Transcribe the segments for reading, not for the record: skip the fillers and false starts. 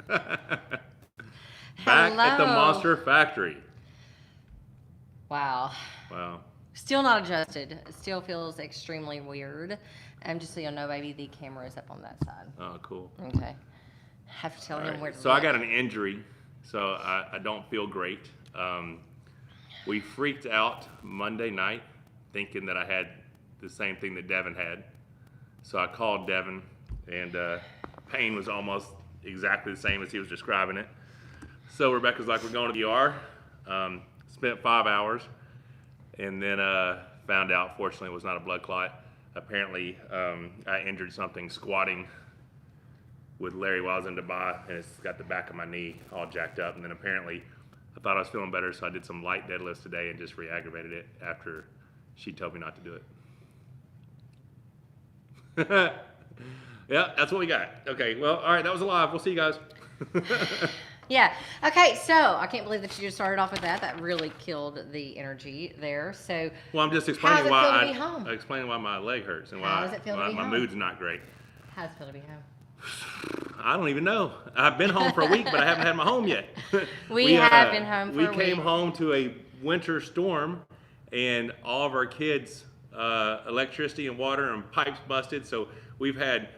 Back at the Monster Factory. Wow. Wow. Still not adjusted. It still feels extremely weird. Just so you'll know, baby, the camera is up on that side. Oh, cool. Okay. Have to tell him where to So look. I got an injury, so I don't feel great. We freaked out Monday night thinking that I had the same thing that Devin had. So I called Devin, and pain was almost exactly the same as he was describing it. So Rebecca's like, we're going to the ER. Spent 5 hours, and then found out, fortunately, it was not a blood clot. Apparently, I injured something squatting with Larry while I was in Dubai, and it's got the back of my knee all jacked up. And then apparently, I thought I was feeling better, so I did some light deadlifts today and just re-aggravated it after she told me not to do it. Yeah, that's what we got. Okay, well, all right, that was live. We'll see you guys. Yeah. Okay, so I can't believe that you just started off with that. That really killed the energy there. So Well, I'm just how does explaining it why feel to be home? explaining why my leg hurts and How why does it feel to be my home? mood's not great. How does it feel to be home? I don't even know. I've been home for a week, but I haven't had my home yet. We have been home for a We came week. home to a winter storm, and all of our kids' electricity and water and pipes busted. So we've had,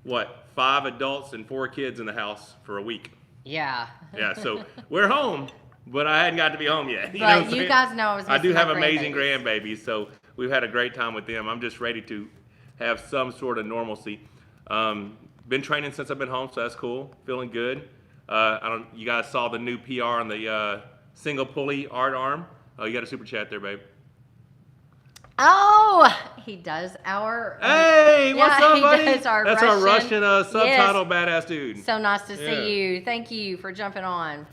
5 adults and 4 kids in the house for a week. Yeah. Yeah, so we're home, but I hadn't got to be home yet. But know what I'm you saying? guys know I was I do missing have my amazing grandbabies. grandbabies, so we've had a great time with them. I'm just ready to have some sort of normalcy. Been training since I've been home, so that's cool. Feeling good. You guys saw the new PR on the single pulley art arm. Oh, you got a super chat there, babe. Oh, he does our. Hey, what's up, buddy? Does our That's our Russian subtitle badass dude. So nice to Yeah. see you. Thank you for jumping on.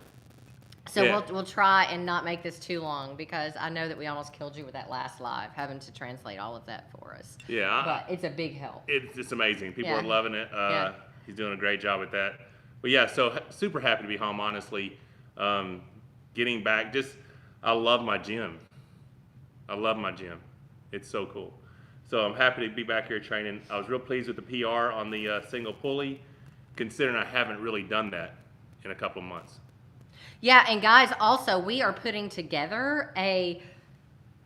So Yeah. we'll try and not make this too long because I know that we almost killed you with that last live, having to translate all of that for us. Yeah, But it's a big help. it's just amazing. People Yeah. are loving it. Yeah. He's doing a great job with that. But yeah, so super happy to be home. Honestly, getting back. I love my gym. I love my gym. It's so cool. So I'm happy to be back here training. I was real pleased with the PR on the single pulley, considering I haven't really done that in a couple of months. Yeah, and guys, also we are putting together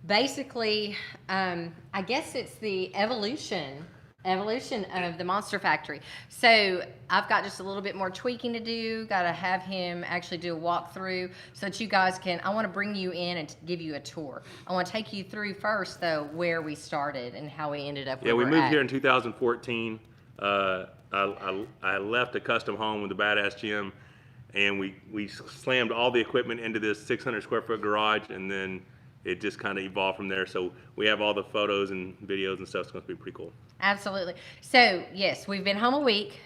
basically, I guess it's the evolution of the Monster Factory. So I've got just a little bit more tweaking to do. Got to have him actually do a walkthrough so that you guys can. I want to bring you in and give you a tour. I want to take you through first though where we started and how we ended up. Yeah, where we we're moved at. here in 2014. I left a custom home with a badass gym, and we slammed all the equipment into this 600 square foot garage, and then it just kind of evolved from there. So we have all the photos and videos and stuff. It's going to be pretty cool. Absolutely. So, yes, we've been home a week.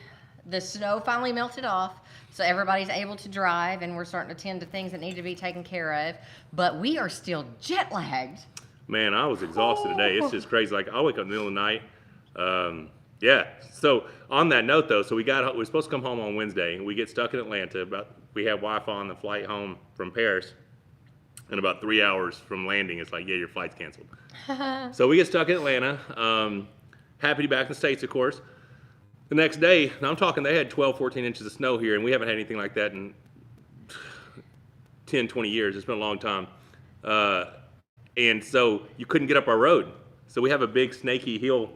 The snow finally melted off, so everybody's able to drive, and we're starting to tend to things that need to be taken care of. But we are still jet lagged. Man, I was exhausted today. It's just crazy. Like, I wake up in the middle of the night. Yeah. So on that note, though, we're supposed to come home on Wednesday, and we get stuck in Atlanta. We had Wi-Fi on the flight home from Paris. And about 3 hours from landing, it's like, yeah, your flight's canceled. So we get stuck in Atlanta. Happy to be back in the States, of course. The next day, now I'm talking, they had 12, 14 inches of snow here, and we haven't had anything like that in 10, 20 years. It's been a long time. And so you couldn't get up our road. So we have a big snaky hill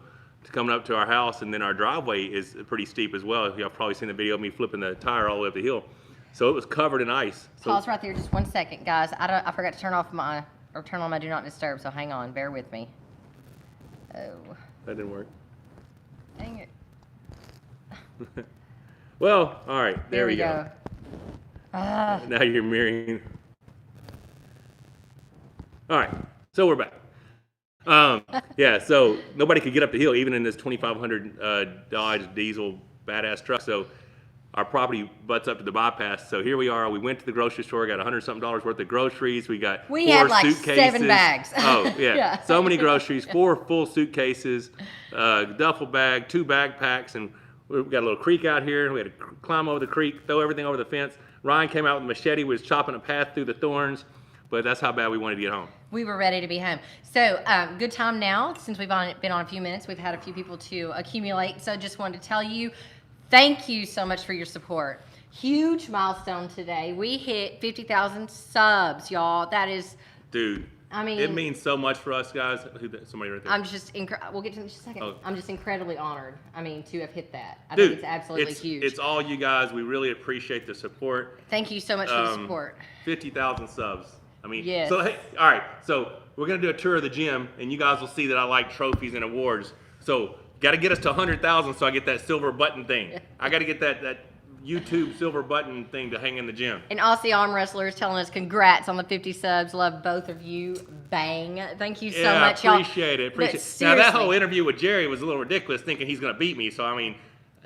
coming up to our house, and then our driveway is pretty steep as well. Y'all probably seen the video of me flipping the tire all the way up the hill. So it was covered in ice. Pause right there just 1 second, guys. I forgot to turn on my do not disturb, so hang on, bear with me. Oh, That didn't work. dang it. Well, all right, there we go. Ah, Now you're mirroring. All right, so we're back. Yeah, so nobody could get up the hill, even in this 2500 Dodge diesel badass truck. So our property butts up to the bypass. So here we are. We went to the grocery store, got $100-something worth of groceries. We got we 4 had like suitcases. 7 bags. Oh yeah. Yeah. So many groceries, 4 full suitcases, duffel bag, 2 backpacks, and we've got a little creek out here. We had to climb over the creek, throw everything over the fence. Ryan came out with a machete, was chopping a path through the thorns, but that's how bad we wanted to get home. We were ready to be home. So, good time now. Since we've been on a few minutes, we've had a few people to accumulate. So, just wanted to tell you, thank you so much for your support. Huge milestone today. We hit 50,000 subs, y'all. That is, Dude, I mean, it means so much for us guys. Somebody right there. I'm just, we'll get to it in just a second. Oh. I'm just incredibly honored, I mean, to have hit that. I Dude, think it's absolutely huge. It's all you guys. We really appreciate the support. Thank you so much for the support. 50,000 subs. I mean, Yes. So hey, all right. So we're gonna do a tour of the gym, and you guys will see that I like trophies and awards. So got to get us to 100,000 so I get that silver button thing. I got to get that YouTube silver button thing to hang in the gym. And Aussie Arm Wrestler is telling us congrats on the 50 subs. Love both of you. Bang. Thank you so much, y'all. Appreciate it. But Now that seriously, whole interview with Jerry was a little ridiculous, thinking he's gonna beat me. So I mean,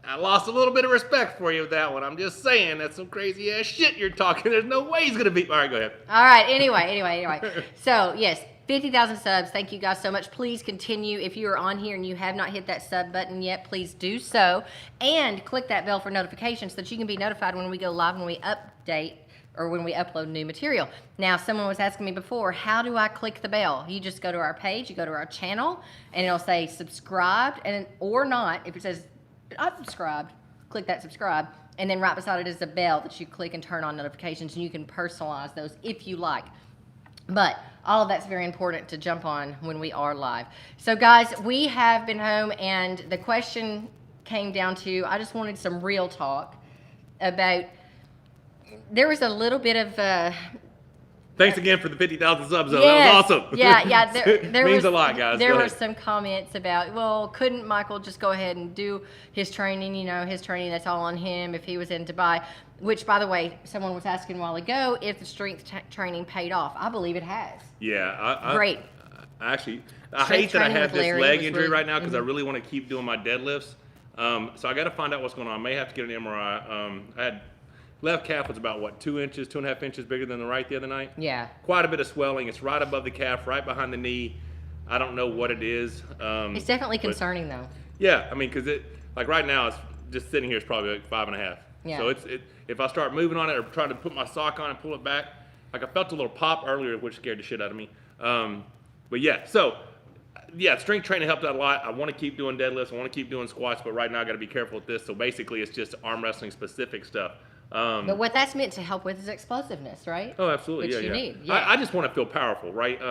I lost a little bit of respect for you with that one. I'm just saying, that's some crazy ass shit you're talking. There's no way he's gonna beat. All right, go ahead. All right. Anyway. So, yes, 50,000 subs. Thank you guys so much. Please continue. If you are on here and you have not hit that sub button yet, please do so. And click that bell for notifications so that you can be notified when we go live, when we update, or when we upload new material. Now, someone was asking me before, how do I click the bell? You just go to our page, you go to our channel, and it'll say subscribed, or not. If it says, I'm subscribed, click that subscribe. And then right beside it is a bell that you click and turn on notifications, and you can personalize those if you like. But all of that's very important to jump on when we are live. So guys, we have been home, and the question came down to, I just wanted some real talk about, there was a little bit of Thanks again for the 50,000 subs, though. yes, That was awesome. Yeah. There Means was a lot, guys. There Go were ahead. some comments about, well, couldn't Michael just go ahead and do his training? You know, his training, that's all on him if he was in Dubai. Which, by the way, someone was asking a while ago if the strength training paid off. I believe it has. Yeah. Great. I hate that I Strength have training with this Larry leg was injury really- right now because I really want to keep doing my deadlifts. So I got to find out what's going on. I may have to get an MRI. I had left calf was about, 2.5 inches bigger than the right the other night? Yeah. Quite a bit of swelling. It's right above the calf, right behind the knee. I don't know what it is. It's definitely but- concerning, though. Yeah, I mean, because like right now, it's just sitting here, it's probably like 5.5. Yeah. So if I start moving on it or trying to put my sock on and pull it back, like I felt a little pop earlier, which scared the shit out of me. But yeah, so yeah, strength training helped out a lot. I want to keep doing deadlifts. I want to keep doing squats, but right now I got to be careful with this. So basically, it's just arm wrestling specific stuff. But what that's meant to help with is explosiveness, right? Oh, absolutely. Which yeah, you yeah. need, yeah. I just want to feel powerful, right?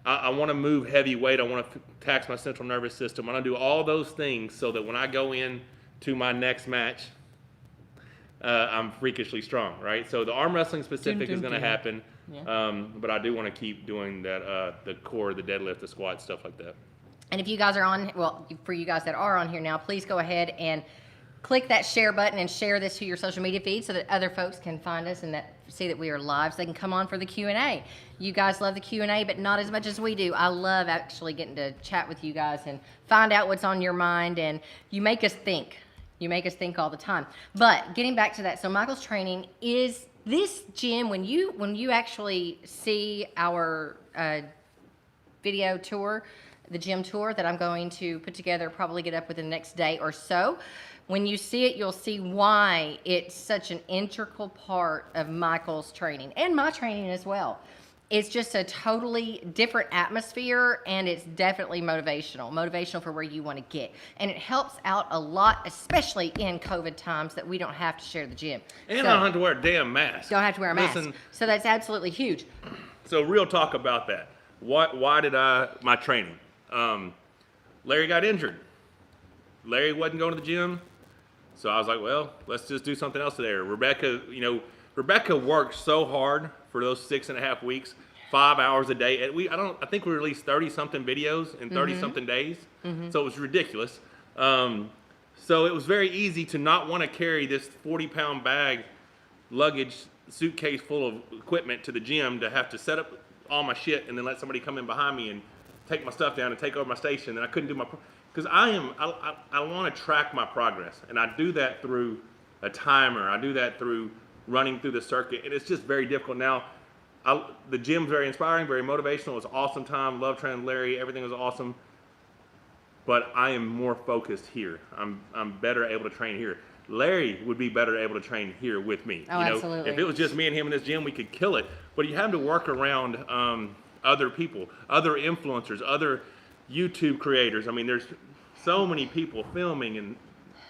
I want to move heavy weight. I want to tax my central nervous system. I want to do all those things so that when I go in to my next match, I'm freakishly strong, right? So the arm wrestling specific is going to happen. Yeah. But I do want to keep doing that, the core, the deadlift, the squat, stuff like that. And if you guys are on, well, for you guys that are on here now, please go ahead and click that share button and share this to your social media feed so that other folks can find us and that see that we are live so they can come on for the Q&A. You guys love the Q&A, but not as much as we do. I love actually getting to chat with you guys and find out what's on your mind, and you make us think. You make us think all the time. But getting back to that, so Michael's training is this gym, when you actually see our video tour, the gym tour that I'm going to put together, probably get up within the next day or so. When you see it, you'll see why it's such an integral part of Michael's training and my training as well. It's just a totally different atmosphere, and it's definitely motivational for where you want to get. And it helps out a lot, especially in COVID times, that we don't have to share the gym. And So, I don't have to wear a damn mask. don't have to wear a mask. Listen, So that's absolutely huge. so real talk about that. Why did my training? Larry got injured. Larry wasn't going to the gym. So I was like, well, let's just do something else there. Rebecca worked so hard for those 6.5 weeks, 5 hours a day. I think we released 30-something videos in 30-something days. So it was ridiculous. So it was very easy to not want to carry this 40-pound bag, luggage, suitcase full of equipment to the gym to have to set up all my shit and then let somebody come in behind me and take my stuff down and take over my station. And I couldn't do because I want to track my progress, and I do that through a timer. I do that through running through the circuit, and it's just very difficult now. The gym's very inspiring, very motivational. It was an awesome time. Love training with Larry. Everything was awesome. But I am more focused here. I'm better able to train here. Larry would be better able to train here with me. Oh, absolutely. If it was just me and him in this gym, we could kill it. But you have to work around other people, other influencers, other YouTube creators. I mean, there's so many people filming and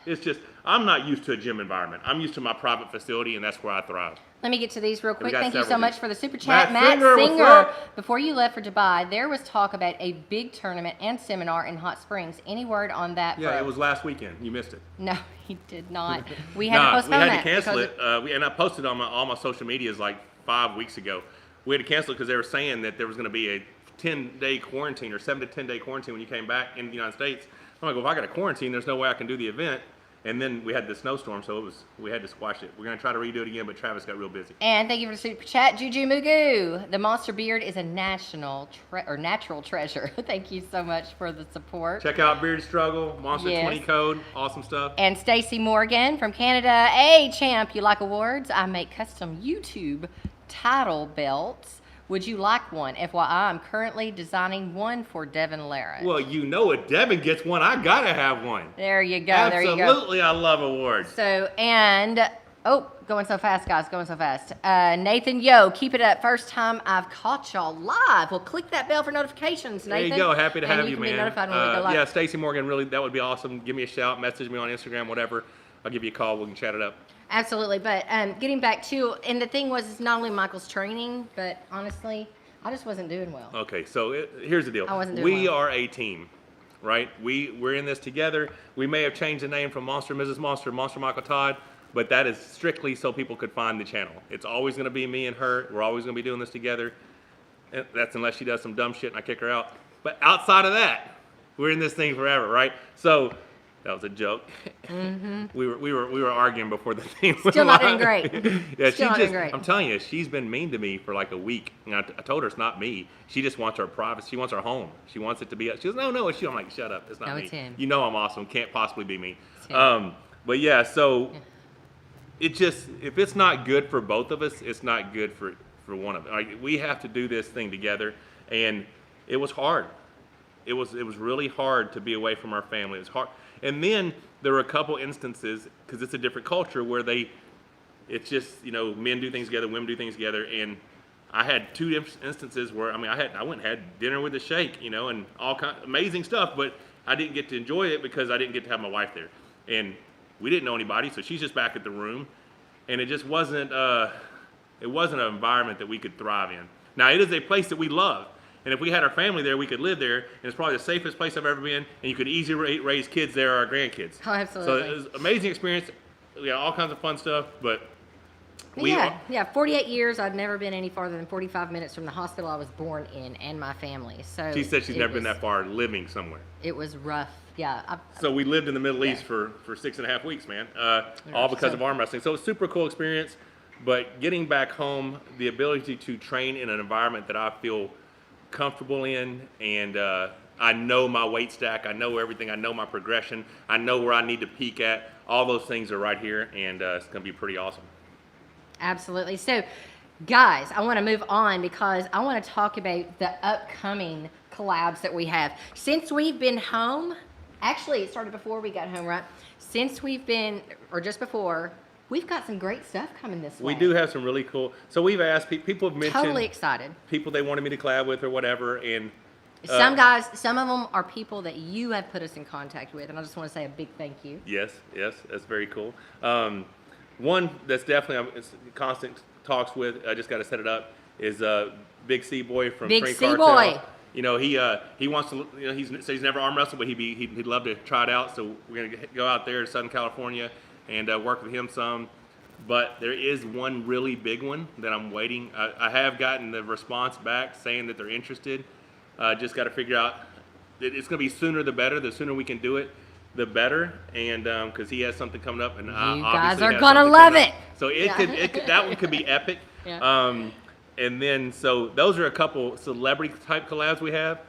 It's just, I'm not used to a gym environment. I'm used to my private facility, and that's where I thrive. Let me get to these real quick. got Thank you so several much these. for the super chat. Matt Matt Singer, what's Singer, up? before you left for Dubai, there was talk about a big tournament and seminar in Hot Springs. Any word on that, Yeah, bro? it was last weekend. You missed it. No, he did not. We had to postpone we had that. to cancel because it. And I posted on all my social medias like 5 weeks ago. We had to cancel it because they were saying that there was going to be a 10-day quarantine or 7 to 10 day quarantine when you came back in the United States. I'm like, well, if I got a quarantine, there's no way I can do the event. And then we had the snowstorm, so we had to squash it. We're going to try to redo it again, but Travis got real busy. And thank you for the super chat, Juju Mugu. The monster beard is a natural treasure. Thank you so much for the support. Check out Beard Struggle, Monster Yes. 20 code, awesome stuff. And Stacy Morgan from Canada. Hey, champ, you like awards? I make custom YouTube title belts. Would you like one? FYI, I'm currently designing one for Devin Lara. Well, you know if Devin gets one, I got to have one. There you go. Absolutely, There you go. I love awards. So, and, going so fast, guys, going so fast. Nathan, yo, keep it up. First time I've caught y'all live. Well, click that bell for notifications, Nathan. There you go. Happy to have you, can man. be notified when we go live. Yeah, Stacy Morgan, really, that would be awesome. Give me a shout, message me on Instagram, whatever. I'll give you a call. We can chat it up. Absolutely. But getting back to, and the thing was, it's not only Michael's training, but honestly, I just wasn't doing well. Okay, so here's the deal. I wasn't doing we well. are a team, right? We're in this together. We may have changed the name from Monster Mrs. Monster, Monster Michael Todd, but that is strictly so people could find the channel. It's always going to be me and her. We're always going to be doing this together. And that's unless she does some dumb shit and I kick her out. But outside of that, we're in this thing forever, right? So that was a joke. Mm-hmm. We were arguing before the thing went Still not doing live. great. Yeah, Still not doing great. I'm telling you, she's been mean to me for like a week. And I told her it's not me. She just wants her privacy. She wants her home. She wants it to be. She goes, no, it's you. I'm like, shut up. It's not No, me. it's him. You know I'm awesome. Can't possibly be me. It's him. But yeah, so it just, if it's not good for both of us, it's not good for one of us. Like, we have to do this thing together, and it was hard. It was really hard to be away from our family. It was hard. And then there were a couple instances, because it's a different culture, where it's just, men do things together, women do things together. And I had two instances where, I went and had dinner with the sheikh, and all kind of amazing stuff, but I didn't get to enjoy it because I didn't get to have my wife there. And we didn't know anybody, so she's just back at the room. And it just wasn't, it wasn't an environment that we could thrive in. Now, it is a place that we love. And if we had our family there, we could live there. And it's probably the safest place I've ever been. And you could easily raise kids there, or grandkids. Oh, absolutely. So it was an amazing experience. We had all kinds of fun stuff. But yeah, 48 years. I'd never been any farther than 45 minutes from the hospital I was born in and my family. So she said she's never been that far living somewhere. It was rough. Yeah. So we lived in the Middle East for 6.5 weeks, man. All because of arm wrestling. So it was a super cool experience. But getting back home, the ability to train in an environment that I feel comfortable in, and I know my weight stack, I know everything, I know my progression, I know where I need to peak at. All those things are right here, and it's going to be pretty awesome. Absolutely. So, guys, I want to move on because I want to talk about the upcoming collabs that we have. Since we've been home, actually it started before we got home, right? Since we've been, or just before, we've got some great stuff coming this way. We do have some really cool. So we've asked people have mentioned Totally excited. people they wanted me to collab with or whatever, and Some guys, some of them are people that you have put us in contact with, and I just want to say a big thank you. yes, that's very cool. One that's definitely I'm constant talks with. I just got to set it up. Is Big C Boy from Big String C Cartel. Boy. He wants to. He's never arm wrestled, but he'd love to try it out. So we're gonna go out there to Southern California and work with him some. But there is one really big one that I'm waiting. I have gotten the response back saying that they're interested. Just got to figure out. It's going to be sooner the better. The sooner we can do it, the better. And because he has something coming up, and You I guys obviously are have gonna something love coming it. up. So it could that one could be epic. Yeah. And then so those are a couple celebrity type collabs we have.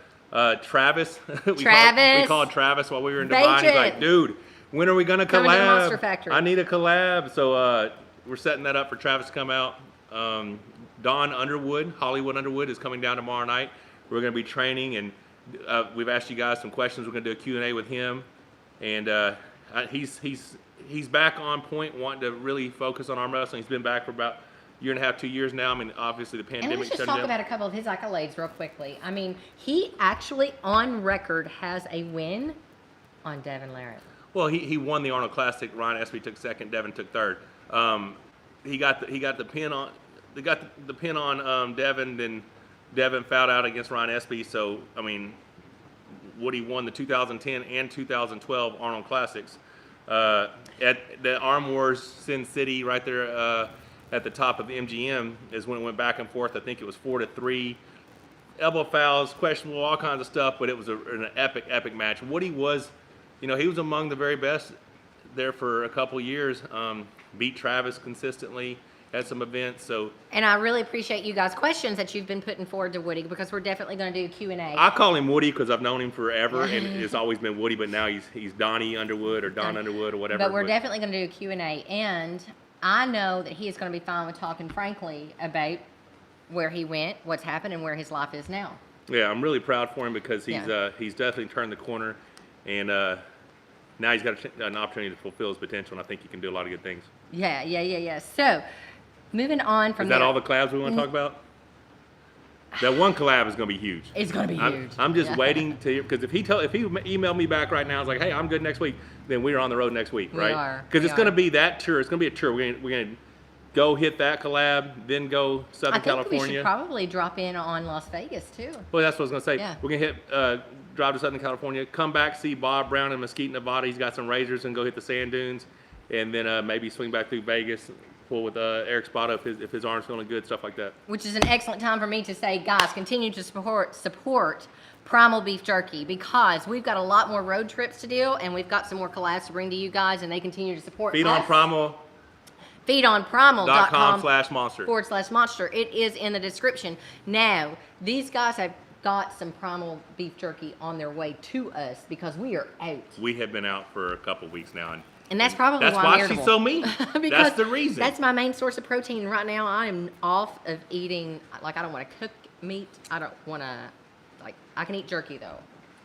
Travis. we Travis. called Travis while we were in Dubai. And he's Vacant. like, dude, when are we gonna Coming to the collab? Monster Factory. I need a collab. So we're setting that up for Travis to come out. Don Underwood, Hollywood Underwood, is coming down tomorrow night. We're going to be training, and we've asked you guys some questions. We're going to do a Q&A with him, and he's back on point, wanting to really focus on arm wrestling. He's been back for about a year and a half, 2 years now. I mean, obviously the And pandemic let's just shut talk him down. about a couple of his accolades real quickly. I mean, he actually on record has a win on Devin Larrett. Well, he won the Arnold Classic. Ryan Espy took second. Devin took third. He got the pin on. They got the pin on Devin. Then Devin fouled out against Ryan Espy. So I mean, Woody won the 2010 and 2012 Arnold Classics. At the Arm Wars Sin City, right there at the top of the MGM, is when it went back and forth. I think it was 4-3. Elbow fouls, questionable, all kinds of stuff. But it was an epic match. Woody was. He was among the very best there for a couple years. Beat Travis consistently, had some events. So. And I really appreciate you guys' questions that you've been putting forward to Woody, because we're definitely going to do a Q&A. I call him Woody because I've known him forever, and it's always been Woody. But now he's Donnie Underwood or Don Underwood or whatever. But we're definitely going to do a Q&A, and I know that he is going to be fine with talking frankly about where he went, what's happened, and where his life is now. Yeah, I'm really proud for him because he's definitely turned the corner, and now he's got an opportunity to fulfill his potential, and I think he can do a lot of good things. Yeah. So, moving on from there. Is that all the collabs we want to talk about? That one collab is going to be huge. It's going to be huge. I'm just waiting to hear, because if he emailed me back right now, it's like, hey, I'm good next week, then we're on the road next week, right? We are. Because it's going to be that tour. It's going to be a tour. We're going to go hit that collab, then go Southern California. We should probably drop in on Las Vegas, too. Well, that's what I was going to say. Yeah. We're going to hit, drive to Southern California, come back, see Bob Brown in Mesquite, Nevada. He's got some razors, and go hit the sand dunes, and then maybe swing back through Vegas, pull with Eric Spada if his arm's feeling good, stuff like that. Which is an excellent time for me to say, guys, continue to support Primal Beef Jerky, because we've got a lot more road trips to do, and we've got some more collabs to bring to you guys, and they continue to support us. feedonprimal.com/monster. It is in the description. Now, these guys have got some Primal Beef Jerky on their way to us because we are out. We have been out for a couple weeks now. And that's probably why I'm she's irritable. so mean. That's the reason. That's my main source of protein. Right now, I am off of eating, like, I don't want to cook meat. I don't want to, like, I can eat jerky, though.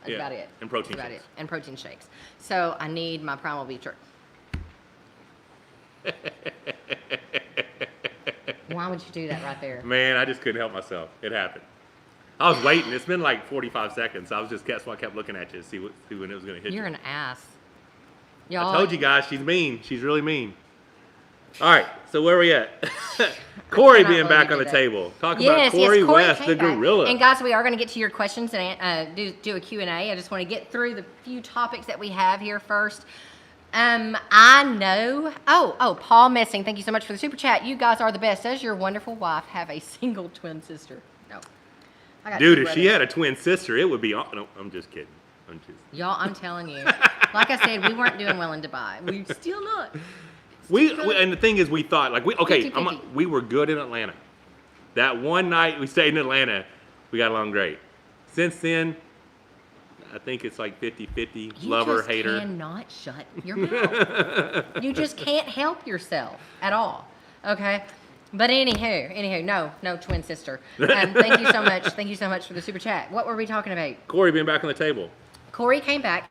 That's about it. And protein That's shakes. And protein shakes. So I need my Primal Beef Jerky. Why would you do that right there? Man, I just couldn't help myself. It happened. I was waiting. It's been like 45 seconds. That's why I kept looking at you to see when it was going to hit you. You're an ass. I told you guys, she's mean. She's really mean. All right, so where are we at? Corey being back on the table. Talk about Corey West, the gorilla. And guys, we are going to get to your questions and do a Q&A. I just want to get through the few topics that we have here first. I know. Oh, Paul Messing, thank you so much for the super chat. You guys are the best. Does your wonderful wife have a single twin sister? No. Dude, if she had a twin sister, it would be. No, I'm just kidding. Y'all, I'm telling you. Like I said, we weren't doing well in Dubai. We're still not. And the thing is, we thought, like, we were good in Atlanta. That one night we stayed in Atlanta, we got along great. Since then, I think it's like 50-50, lover, hater. You just cannot shut your mouth. You just can't help yourself at all. Okay? But anywho, no twin sister. Thank you so much. Thank you so much for the super chat. What were we talking about? Corey being back on the table. Corey came back.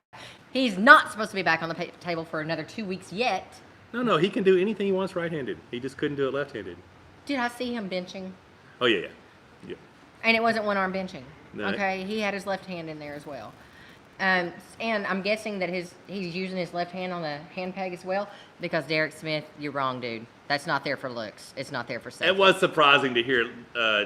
He's not supposed to be back on the table for another 2 weeks yet. No, he can do anything he wants right-handed. He just couldn't do it left-handed. Did I see him benching? Oh, yeah. And it wasn't one-arm benching. No. Okay, he had his left hand in there as well. And I'm guessing that he's using his left hand on the hand peg as well, because Derek Smith, you're wrong, dude. That's not there for looks. It's not there for safety. It was surprising to hear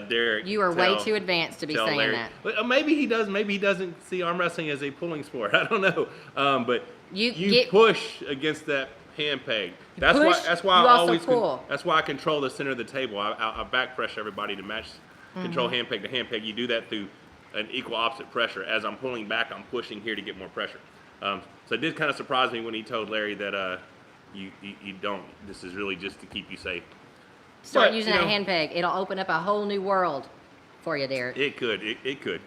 Derek. You are way too advanced to be saying Larry. that. But maybe he does. Maybe he doesn't see arm wrestling as a pulling sport. I don't know. But you push against that hand peg. That's why I control the center of the table. I back pressure everybody to match control hand peg to hand peg. You do that through an equal opposite pressure. As I'm pulling back, I'm pushing here to get more pressure. So it did kind of surprise me when he told Larry that you don't. This is really just to keep you safe. Start using that hand peg. It'll open up a whole new world for you, Derek. It could. It could.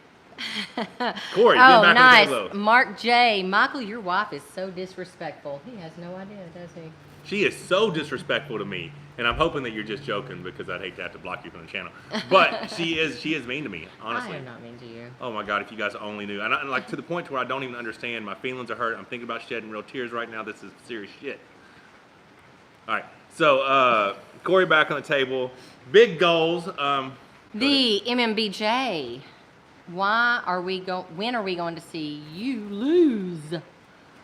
Corey, oh, back nice. on the table. Mark J. Michael, your wife is so disrespectful. He has no idea, does he? She is so disrespectful to me, and I'm hoping that you're just joking because I'd hate to have to block you from the channel. But she is mean to me, honestly. I am not mean to you. Oh my God, if you guys only knew. And like to the point where I don't even understand. My feelings are hurt. I'm thinking about shedding real tears right now. This is serious shit. All right, so Corey back on the table. Big goals. The MMBJ. When are we going to see you lose?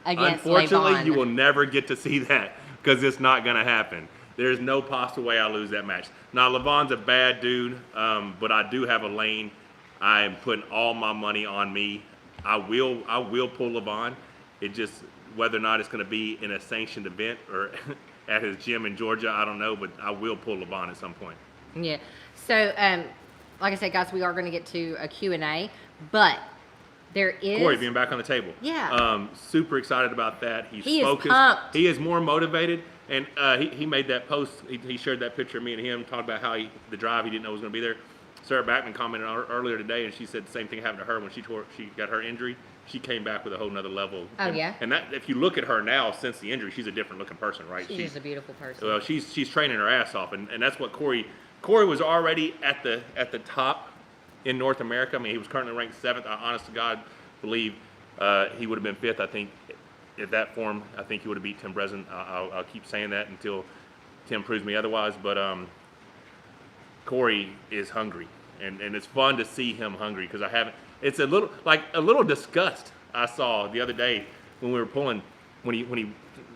against Unfortunately, Levon. you will never get to see that because it's not going to happen. There's no possible way I lose that match. Now, Levon's a bad dude, but I do have a lane. I am putting all my money on me. I will pull Levon. It just, whether or not it's going to be in a sanctioned event or at his gym in Georgia, I don't know, but I will pull Levon at some point. Yeah. So, like I said, guys, we are going to get to a Q&A, but there is... Corey being back on the table. Yeah. Super excited about that. He focused. Is pumped. He is more motivated. And he made that post. He shared that picture of me and him, talked about how the drive he didn't know was going to be there. Sarah Backman commented earlier today, and she said the same thing happened to her when she got her injury. She came back with a whole nother level. Oh, yeah? And that, if you look at her now since the injury, she's a different looking person, right? She's a beautiful person. Well, she's training her ass off, and that's what Corey was already at the top in North America. I mean, he was currently ranked 7th. I honest to God believe he would have been 5th, I think. At that form, I think he would have beat Tim Breslin. I'll keep saying that until Tim proves me otherwise. But Corey is hungry, and it's fun to see him hungry because I haven't. It's a little disgust I saw the other day when we were pulling when he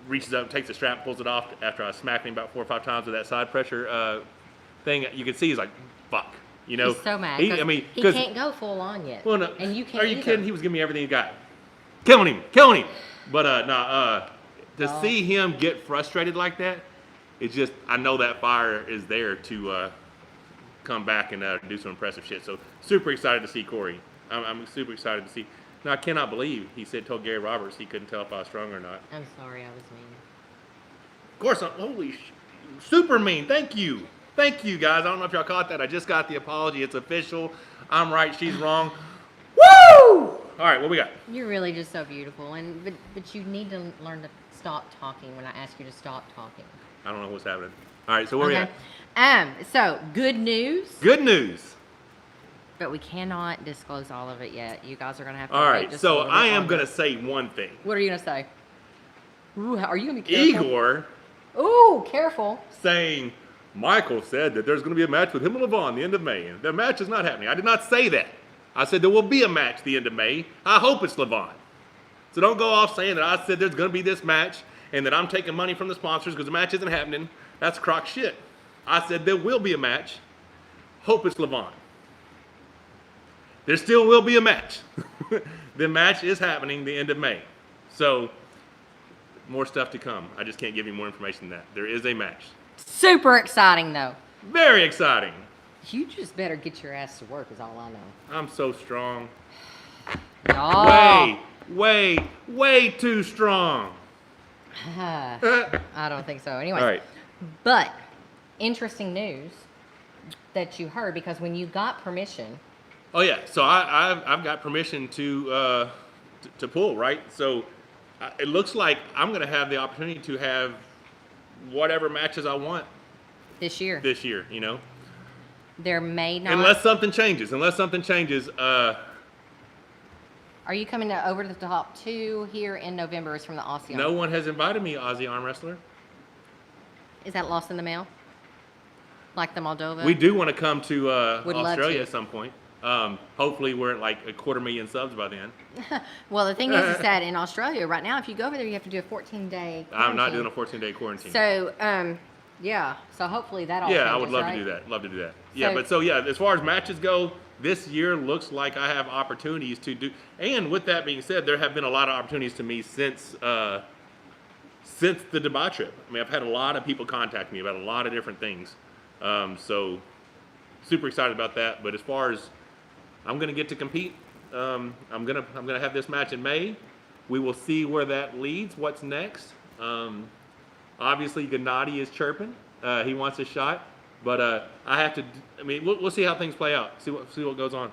reaches up, takes the strap, pulls it off after I smacked him about 4 or 5 times with that side pressure thing. You can see he's like, fuck. You know, he's so mad. He can't go full on yet. Well, no, and you can't. Are you kidding? He was giving me everything he got. Killing him. But to see him get frustrated like that, it's just, I know that fire is there to come back and do some impressive shit. So super excited to see Corey. I'm super excited to see. Now I cannot believe he told Gary Roberts he couldn't tell if I was strong or not. I'm sorry, I was mean. Of course, super mean. Thank you guys. I don't know if y'all caught that. I just got the apology. It's official. I'm right. She's wrong. Woo! All right, what we got? You're really just so beautiful, but you need to learn to stop talking when I ask you to stop talking. I don't know what's happening. All right, so where we at? So good news. Good news. But we cannot disclose all of it yet. You guys are gonna have to. All right, so I am gonna say one thing. What are you gonna say? Ooh, are you gonna be careful? Igor. Ooh, careful. Saying Michael said that there's gonna be a match with him and Levon the end of May. The match is not happening. I did not say that. I said there will be a match the end of May. I hope it's Levon. So don't go off saying that I said there's going to be this match and that I'm taking money from the sponsors because the match isn't happening. That's crock shit. I said there will be a match. Hope it's Levon. There still will be a match. The match is happening the end of May. So more stuff to come. I just can't give you more information than that. There is a match. Super exciting though. Very exciting. You just better get your ass to work is all I know. I'm so strong. Oh. Way too strong. I don't think so. Anyway. All right. But interesting news that you heard because when you got permission. Oh yeah. So I've got permission to pull, right? So it looks like I'm going to have the opportunity to have whatever matches I want this year. You know. There may not. Unless something changes. Are you coming to Over the Top 2 here in November? Is from the Aussie. No one has invited me, Aussie arm wrestler. Is that lost in the mail? Like the Moldova? We do want to come to Australia at some point. Hopefully we're at like 250,000 subs by then. Well, the thing is that in Australia right now, if you go over there, you have to do a 14-day quarantine. I'm not doing a 14-day quarantine. So, yeah. So hopefully that all changes, I would love right? to do that. Love to do that. Yeah, as far as matches go, this year looks like I have opportunities to do. And with that being said, there have been a lot of opportunities to me since the Dubai trip. I mean, I've had a lot of people contact me about a lot of different things. So super excited about that. But as far as I'm going to get to compete, I'm gonna have this match in May. We will see where that leads. What's next? Obviously, Gennady is chirping. He wants a shot, but I have to. I mean, we'll see how things play out. See what goes on.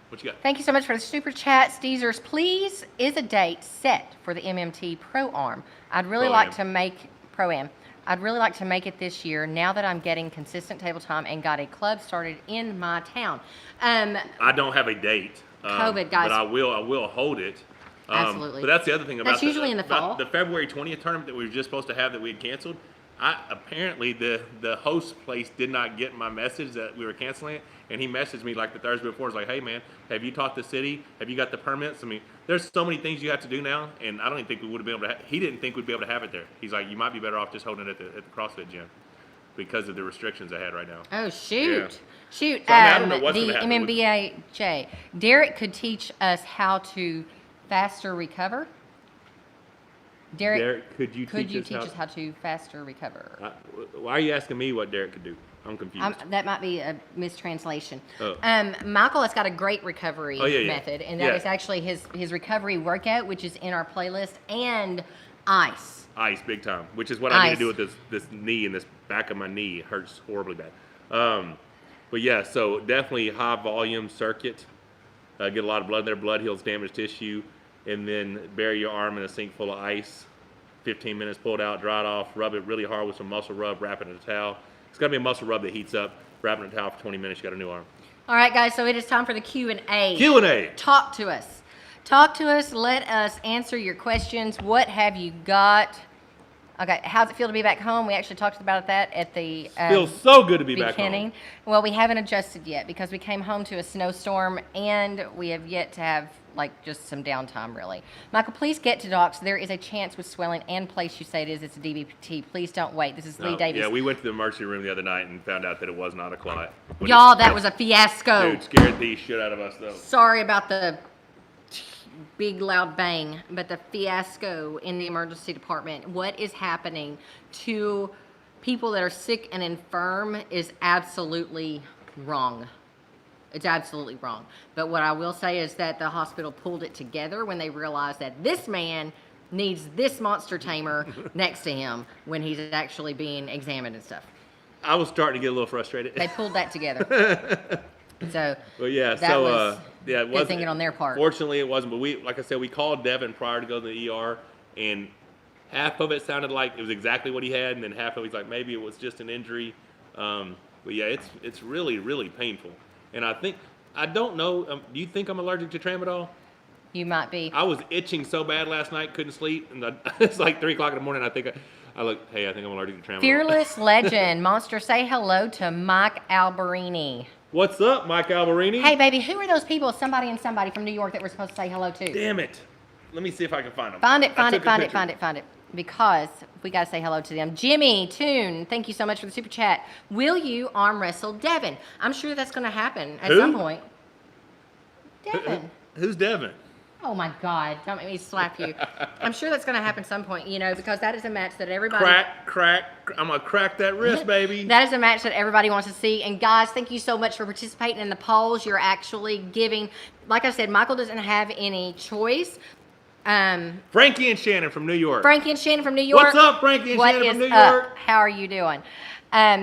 What you got? Thank you so much for the super chat, Steezers. Please, is a date set for the MMT Pro Arm? I'd really like to make Pro-Am. I'd really like to make it this year now that I'm getting consistent table time and got a club started in my town. I don't have a date. COVID, guys. But I will hold it. Absolutely. But that's the other thing about that's usually in the fall. The February 20th tournament that we were just supposed to have that we had canceled. Apparently the host place did not get my message that we were canceling it, and he messaged me like the Thursday before. He's like, "Hey man, have you talked to the city? Have you got the permits?" I mean, there's so many things you have to do now, and I don't even think we would have been able to. He didn't think we'd be able to have it there. He's like, you might be better off just holding it at the CrossFit gym because of the restrictions I had right now. Oh, shoot. Yeah. Shoot. So, I don't know what's the gonna happen. MMBJ, Derek could teach us how to faster recover. Derek, could you teach us how to faster recover? Why are you asking me what Derek could do? I'm confused. That might be a mistranslation. Oh. Michael has got a great recovery yeah. method, and that is actually his recovery workout, which is in our playlist, and ice. Ice, big time, which is what I need to do with this knee, and this back of my knee hurts horribly bad. But yeah, so definitely high volume circuit. Get a lot of blood in there. Blood heals damaged tissue. And then bury your arm in a sink full of ice. 15 minutes, pull it out, dry it off, rub it really hard with some muscle rub, wrap it in a towel. It's got to be a muscle rub that heats up. Wrap it in a towel for 20 minutes, you got a new arm. All right, guys, so it is time for the Q&A. Q&A. Talk to us. Talk to us. Let us answer your questions. What have you got? Okay, how's it feel to be back home? We actually talked about that at the Feels so good to be back beginning. home. Well, we haven't adjusted yet because we came home to a snowstorm and we have yet to have just some downtime, really. Michael, please get to docs. There is a chance with swelling and place you say it is. It's a DVT. Please don't wait. This is Lee Davis. Yeah, we went to the emergency room the other night and found out that it was not a clot. Y'all, that was a fiasco. Dude, scared the shit out of us, though. Sorry about the big loud bang, but the fiasco in the emergency department. What is happening to people that are sick and infirm is absolutely wrong. It's absolutely wrong. But what I will say is that the hospital pulled it together when they realized that this man needs this monster tamer next to him when he's actually being examined and stuff. I was starting to get a little frustrated. They pulled that together. So, well, yeah, that was yeah, it good wasn't thinking on their part. Fortunately, it wasn't. But like I said, we called Devin prior to go to the ER, and half of it sounded like it was exactly what he had, and then half of it's like maybe it was just an injury. But yeah, it's really, really painful. And I don't know, do you think I'm allergic to tramadol? You might be. I was itching so bad last night, couldn't sleep, and it's like 3 o'clock in the morning. I think I look, hey, I think I'm allergic to tramadol. Fearless legend, Monster, say hello to Mike Alberini. What's up, Mike Alberini? Hey, baby, who are those people, somebody and somebody from New York that we're supposed to say hello to? Damn it. Let me see if I can find them. Find it. Because we got to say hello to them. Jimmy Toon, thank you so much for the super chat. Will you arm wrestle Devin? I'm sure that's going to happen at some point. Devin. Who's Devin? Oh my God! Don't make me slap you. I'm sure that's going to happen at some point, because that is a match that everybody. Crack. I'm gonna crack that wrist, baby. That is a match that everybody wants to see. And guys, thank you so much for participating in the polls. You're actually giving. Like I said, Michael doesn't have any choice. Frankie and Shannon from New York. Frankie and Shannon from New York. What's up, Frankie and Shannon from New York? How are you doing?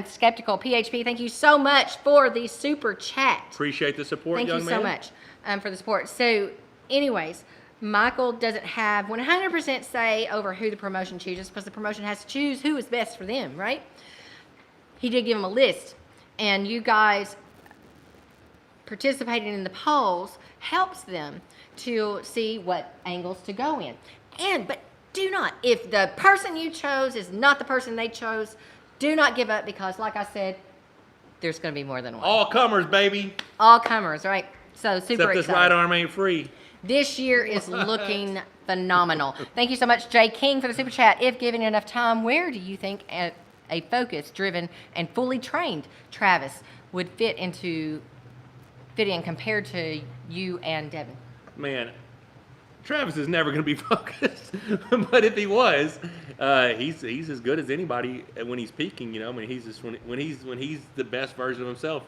Skeptical PHP, thank you so much for the super chat. Appreciate the support, young man. Thank you so much for the support. So, anyways, Michael doesn't have 100% say over who the promotion chooses because the promotion has to choose who is best for them, right? He did give them a list, and you guys participating in the polls helps them to see what angles to go in. But do not, if the person you chose is not the person they chose, do not give up because, like I said, there's going to be more than one. All comers, baby. All comers, right? So super excited. Except this right arm ain't free. This year is looking phenomenal. Thank you so much, Jay King, for the super chat. If given enough time, where do you think a focused, driven, and fully trained Travis would fit in compared to you and Devin? Man, Travis is never going to be focused, but if he was, he's as good as anybody when he's peaking. I mean, he's just when he's the best version of himself,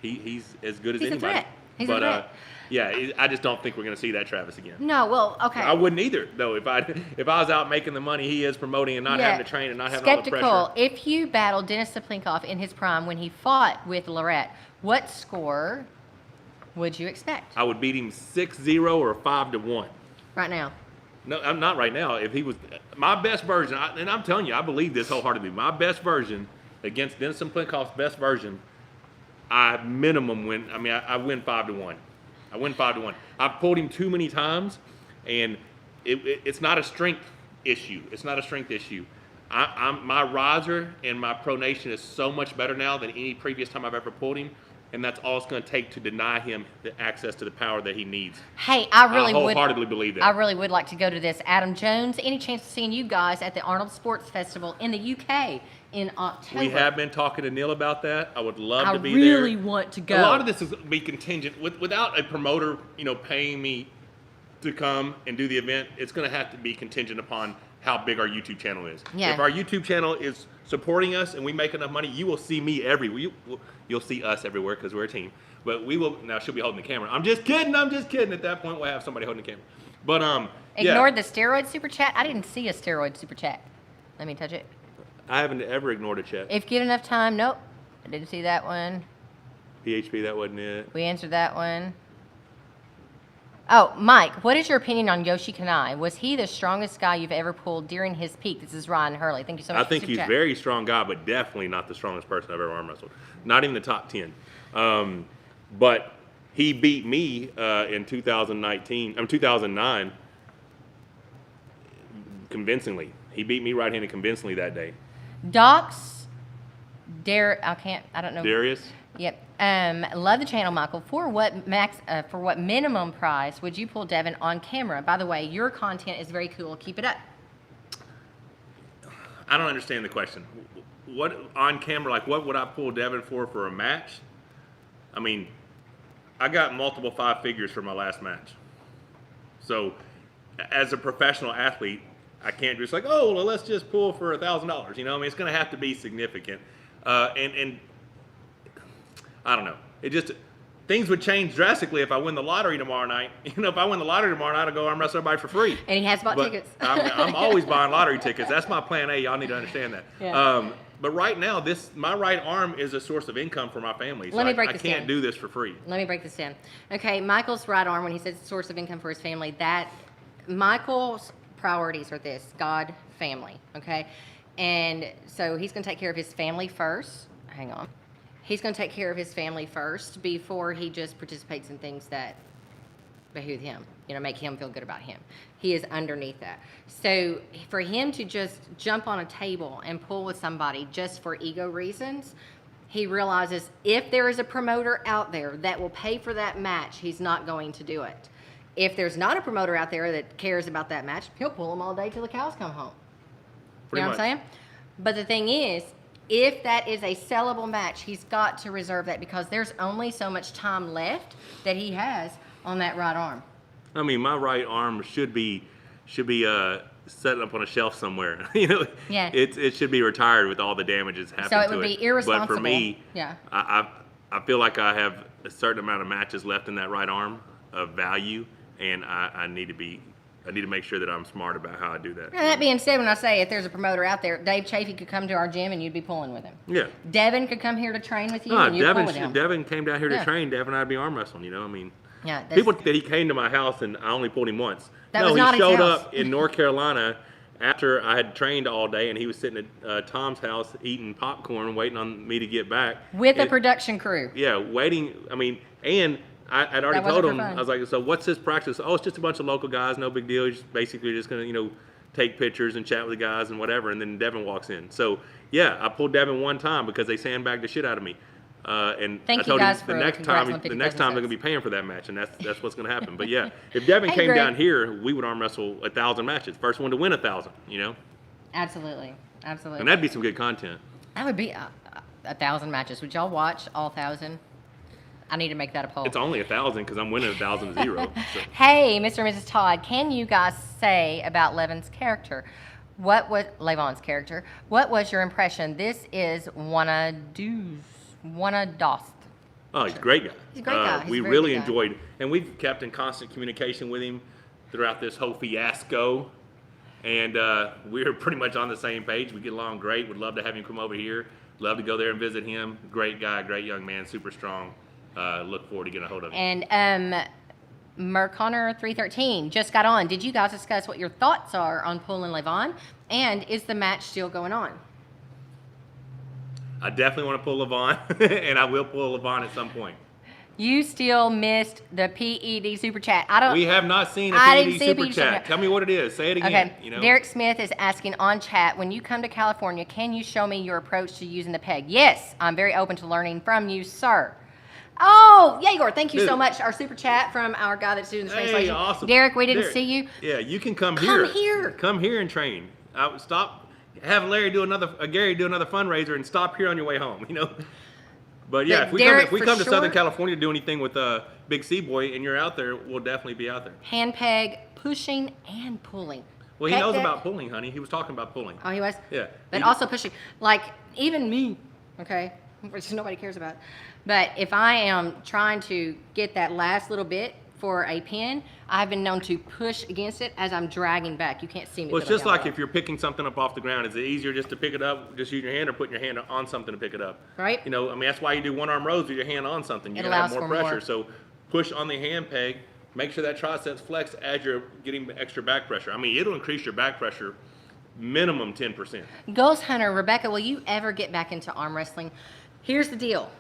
he's as good as anybody. A threat. He's a threat. Yeah, I just don't think we're going to see that Travis again. No, well, okay. I wouldn't either, though. If I was out making the money he is promoting and not having to train and not having all the pressure. Skeptical. If you battled Dennis Saplinkoff in his prime when he fought with Lorette, what score would you expect? I would beat him 6-0 or 5-1. Right now? No, I'm not right now. If he was my best version, and I'm telling you, I believe this wholeheartedly. My best version against Dennis Saplinkoff's best version, I minimum win. I mean, I win 5-1. I win 5-1. I've pulled him too many times, and it's not a strength issue. It's not a strength issue. My riser and my pronation is so much better now than any previous time I've ever pulled him. and that's all it's going to take to deny him the access to the power that he needs. Hey, I really wholeheartedly believe that. I really would like to go to this. Adam Jones, any chance of seeing you guys at the Arnold Sports Festival in the UK in October? We have been talking to Neil about that. I would love to be there. I really want to go. A lot of this is be contingent. Without a promoter, paying me to come and do the event, it's going to have to be contingent upon how big our YouTube channel is. Yeah. If our YouTube channel is supporting us and we make enough money, you will see me everywhere. You'll see us everywhere because we're a team. But we will. Now she'll be holding the camera. I'm just kidding. At that point, we'll have somebody holding the camera. But ignored the steroid super chat. I didn't see a steroid super chat. Let me touch it. I haven't ever ignored a chat. If given enough time, nope. I didn't see that one. PHP, that wasn't it. We answered that one. Oh, Mike, what is your opinion on Yoshi Kanai? Was he the strongest guy you've ever pulled during his peak? This is Ryan Hurley. Thank you so much. I think he's a very strong guy, but definitely not the strongest person I've ever arm wrestled. Not even the top 10. But he beat me in 2009 convincingly. He beat me right-handed convincingly that day. Docs, I don't know. Darius? Yep. Love the channel, Michael. For what minimum price would you pull Devin on camera? By the way, your content is very cool. Keep it up. I don't understand the question. What on camera? Like, what would I pull Devin for a match? I mean, I got multiple 5 figures for my last match. So, as a professional athlete, I can't just like, oh, well, let's just pull for $1,000. I mean, it's going to have to be significant. And I don't know. Things would change drastically if I win the lottery tomorrow night. If I win the lottery tomorrow night, I'll go arm wrestle everybody for free. And he has bought tickets. I'm always buying lottery tickets. That's my plan A. Y'all need to understand that. Yeah. But right now, my right arm is a source of income for my family. So I can't do this for free. Let me break this down. Okay, Michael's right arm, when he says it's a source of income for his family, that Michael's priorities are this: God, family. Okay, and so he's going to take care of his family first. Hang on. He's going to take care of his family first before he just participates in things that behoove him, make him feel good about him. He is underneath that. So for him to just jump on a table and pull with somebody just for ego reasons, he realizes if there is a promoter out there that will pay for that match, he's not going to do it. If there's not a promoter out there that cares about that match, he'll pull them all day till the cows come home. You know what I'm saying? But the thing is, if that is a sellable match, he's got to reserve that because there's only so much time left that he has on that right arm. I mean, my right arm should be set up on a shelf somewhere. Yeah. It should be retired with all the damage that's happened to it. So it would be irresponsible. But for me, yeah. I feel like I have a certain amount of matches left in that right arm of value, and I need to make sure that I'm smart about how I do that. And that being said, when I say if there's a promoter out there, Dave Chafee could come to our gym and you'd be pulling with him. Yeah. Devin could come here to train with you and you'd pull with him. Devin came down here to train. Devin and I'd be arm wrestling, I mean. Yeah, people think that he came to my house and I only pulled him once. That was not he his showed house. up in North Carolina after I had trained all day, and he was sitting at Tom's house eating popcorn, waiting on me to get back. With a production crew. Yeah, waiting. I mean, and I'd already told him, I was like, so what's his practice? Oh, it's just a bunch of local guys, no big deal. He's basically just going to, take pictures and chat with the guys and whatever, and then Devin walks in. So, yeah, I pulled Devin one time because they sandbagged the shit out of me. And Thank I told you guys him for the next time they're going to be paying for that match, and that's what's going to happen. But yeah, if Devin came Greg. down here, we would arm wrestle 1,000 matches. First one to win 1,000, Absolutely. And that'd be some good content. That would be 1,000 matches. Would y'all watch all 1,000? I need to make that a poll. It's only 1,000 because I'm winning 1,000-0. So. Hey, Mr. and Mrs. Todd, can you guys say about Levon's character? What was your impression? This is Wanna Dost. Oh, he's a great guy. He's a great guy. We really enjoyed, and we've kept in constant communication with him throughout this whole fiasco. And we're pretty much on the same page. We get along great. Would love to have him come over here. Love to go there and visit him. Great guy, great young man, super strong. Look forward to getting a hold of him. And Merconnor 313 just got on. Did you guys discuss what your thoughts are on pulling Levon? And is the match still going on? I definitely want to pull Levon, and I will pull Levon at some point. You still missed the PED super chat. We have not seen a PED super chat. Tell me what it is. Say it again. Okay. Derek Smith is asking on chat, when you come to California, can you show me your approach to using the peg? Yes, I'm very open to learning from you, sir. Oh, yeah, Igor, thank you so Dude. much. Our super chat from our guy that's doing the Hey, translation. awesome. Derek, we didn't Derek, see you. Yeah, you can come Come here. here. Come here and train. Stop. Have Larry do Gary do another fundraiser and stop here on your way home. You know. But yeah, But if we Derek, come for to Southern sure- California to do anything with Big C Boy and you're out there, we'll definitely be out there. Hand peg, pushing and pulling. Well, he Pec knows deck. about pulling, honey. He was talking about pulling. Oh, he was? Yeah. But He- also pushing. Like, even me, okay, which nobody cares about. But if I am trying to get that last little bit for a pin, I've been known to push against it as I'm dragging back. You can't see me. Well, it's but I'm just down like below. if you're picking something up off the ground. Is it easier just to pick it up, just use your hand, or putting your hand on something to pick it up? Right. You know, I mean, that's why you do one arm rows with your hand on something. You're It gonna have allows more for pressure. more. So push on the hand peg. Make sure that triceps flex as you're getting extra back pressure. I mean, it'll increase your back pressure minimum 10%. Ghost Hunter, Rebecca, will you ever get back into arm wrestling? Here's the deal.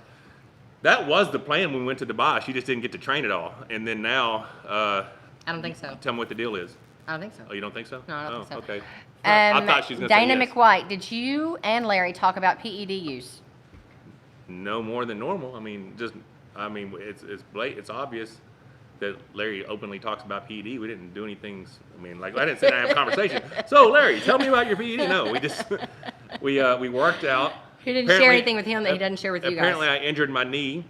That was the plan when we went to Dubai. She just didn't get to train at all. And then now, I don't think so. tell me what the deal is. I don't think so. Oh, you don't think so? No, I don't think so. Okay. I thought she was going to say Dana yes. McWhite, did you and Larry talk about PED use? No more than normal. I mean, it's blatant. It's obvious that Larry openly talks about PED. We didn't do anything. I mean, like I didn't sit down and have a conversation. So Larry, tell me about your PED. No, we just we worked out. He didn't share anything with him that he doesn't share with you guys. Apparently, I injured my knee,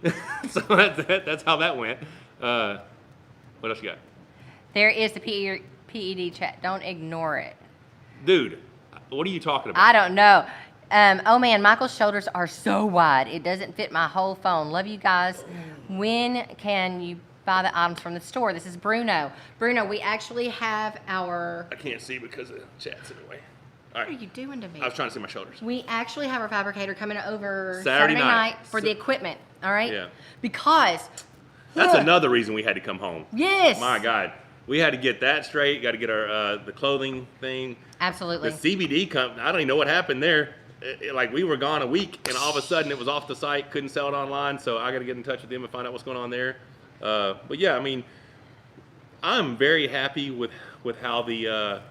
so that's how that went. What else you got, There is the PED chat. Don't ignore it. dude? What are you talking about? I don't know. Oh man, Michael's shoulders are so wide. It doesn't fit my whole phone. Love you guys. When can you buy the items from the store? This is Bruno. Bruno, we actually have our... I can't see because of chats anyway. All What are right. you doing to me? I was trying to see my shoulders. We actually have our fabricator coming over Saturday night. for the equipment, all right? Yeah. Because... That's another reason we had to come home. Yes. My God, we had to get that straight. Got to get our the clothing thing. Absolutely. The CBD company. I don't even know what happened there. Like we were gone a week, and all of a sudden it was off the site. Couldn't sell it online, so I got to get in touch with them and find out what's going on there. But yeah, I mean, I'm very happy with how the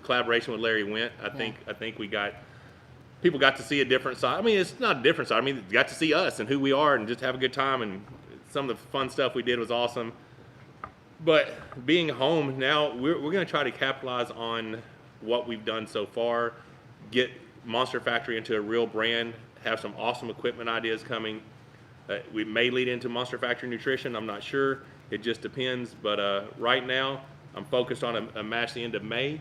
collaboration with Larry went. I think we got people got to see a different side. I mean, it's not a different side. I mean, they got to see us and who we are and just have a good time. And some of the fun stuff we did was awesome. But being home now, we're going to try to capitalize on what we've done so far, get Monster Factory into a real brand, have some awesome equipment ideas coming. We may lead into Monster Factory Nutrition. I'm not sure. It just depends. But right now, I'm focused on a match the end of May.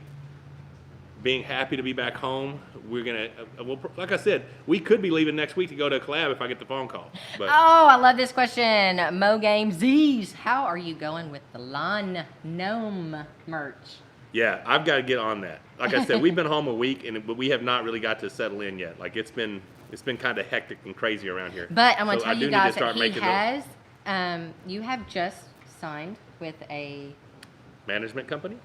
Being happy to be back home. We're going to, well, like I said, we could be leaving next week to go to a collab if I get the phone call. But Oh, I love this question. Mo Game Z's. How are you going with the Lawn Gnome merch? yeah, I've got to get on that. Like I said, we've been home a week, but we have not really got to settle in yet. Like it's been kind of hectic and crazy around here. But I'm going to So tell I do you need to guys start that he making has, you have just signed with a management company.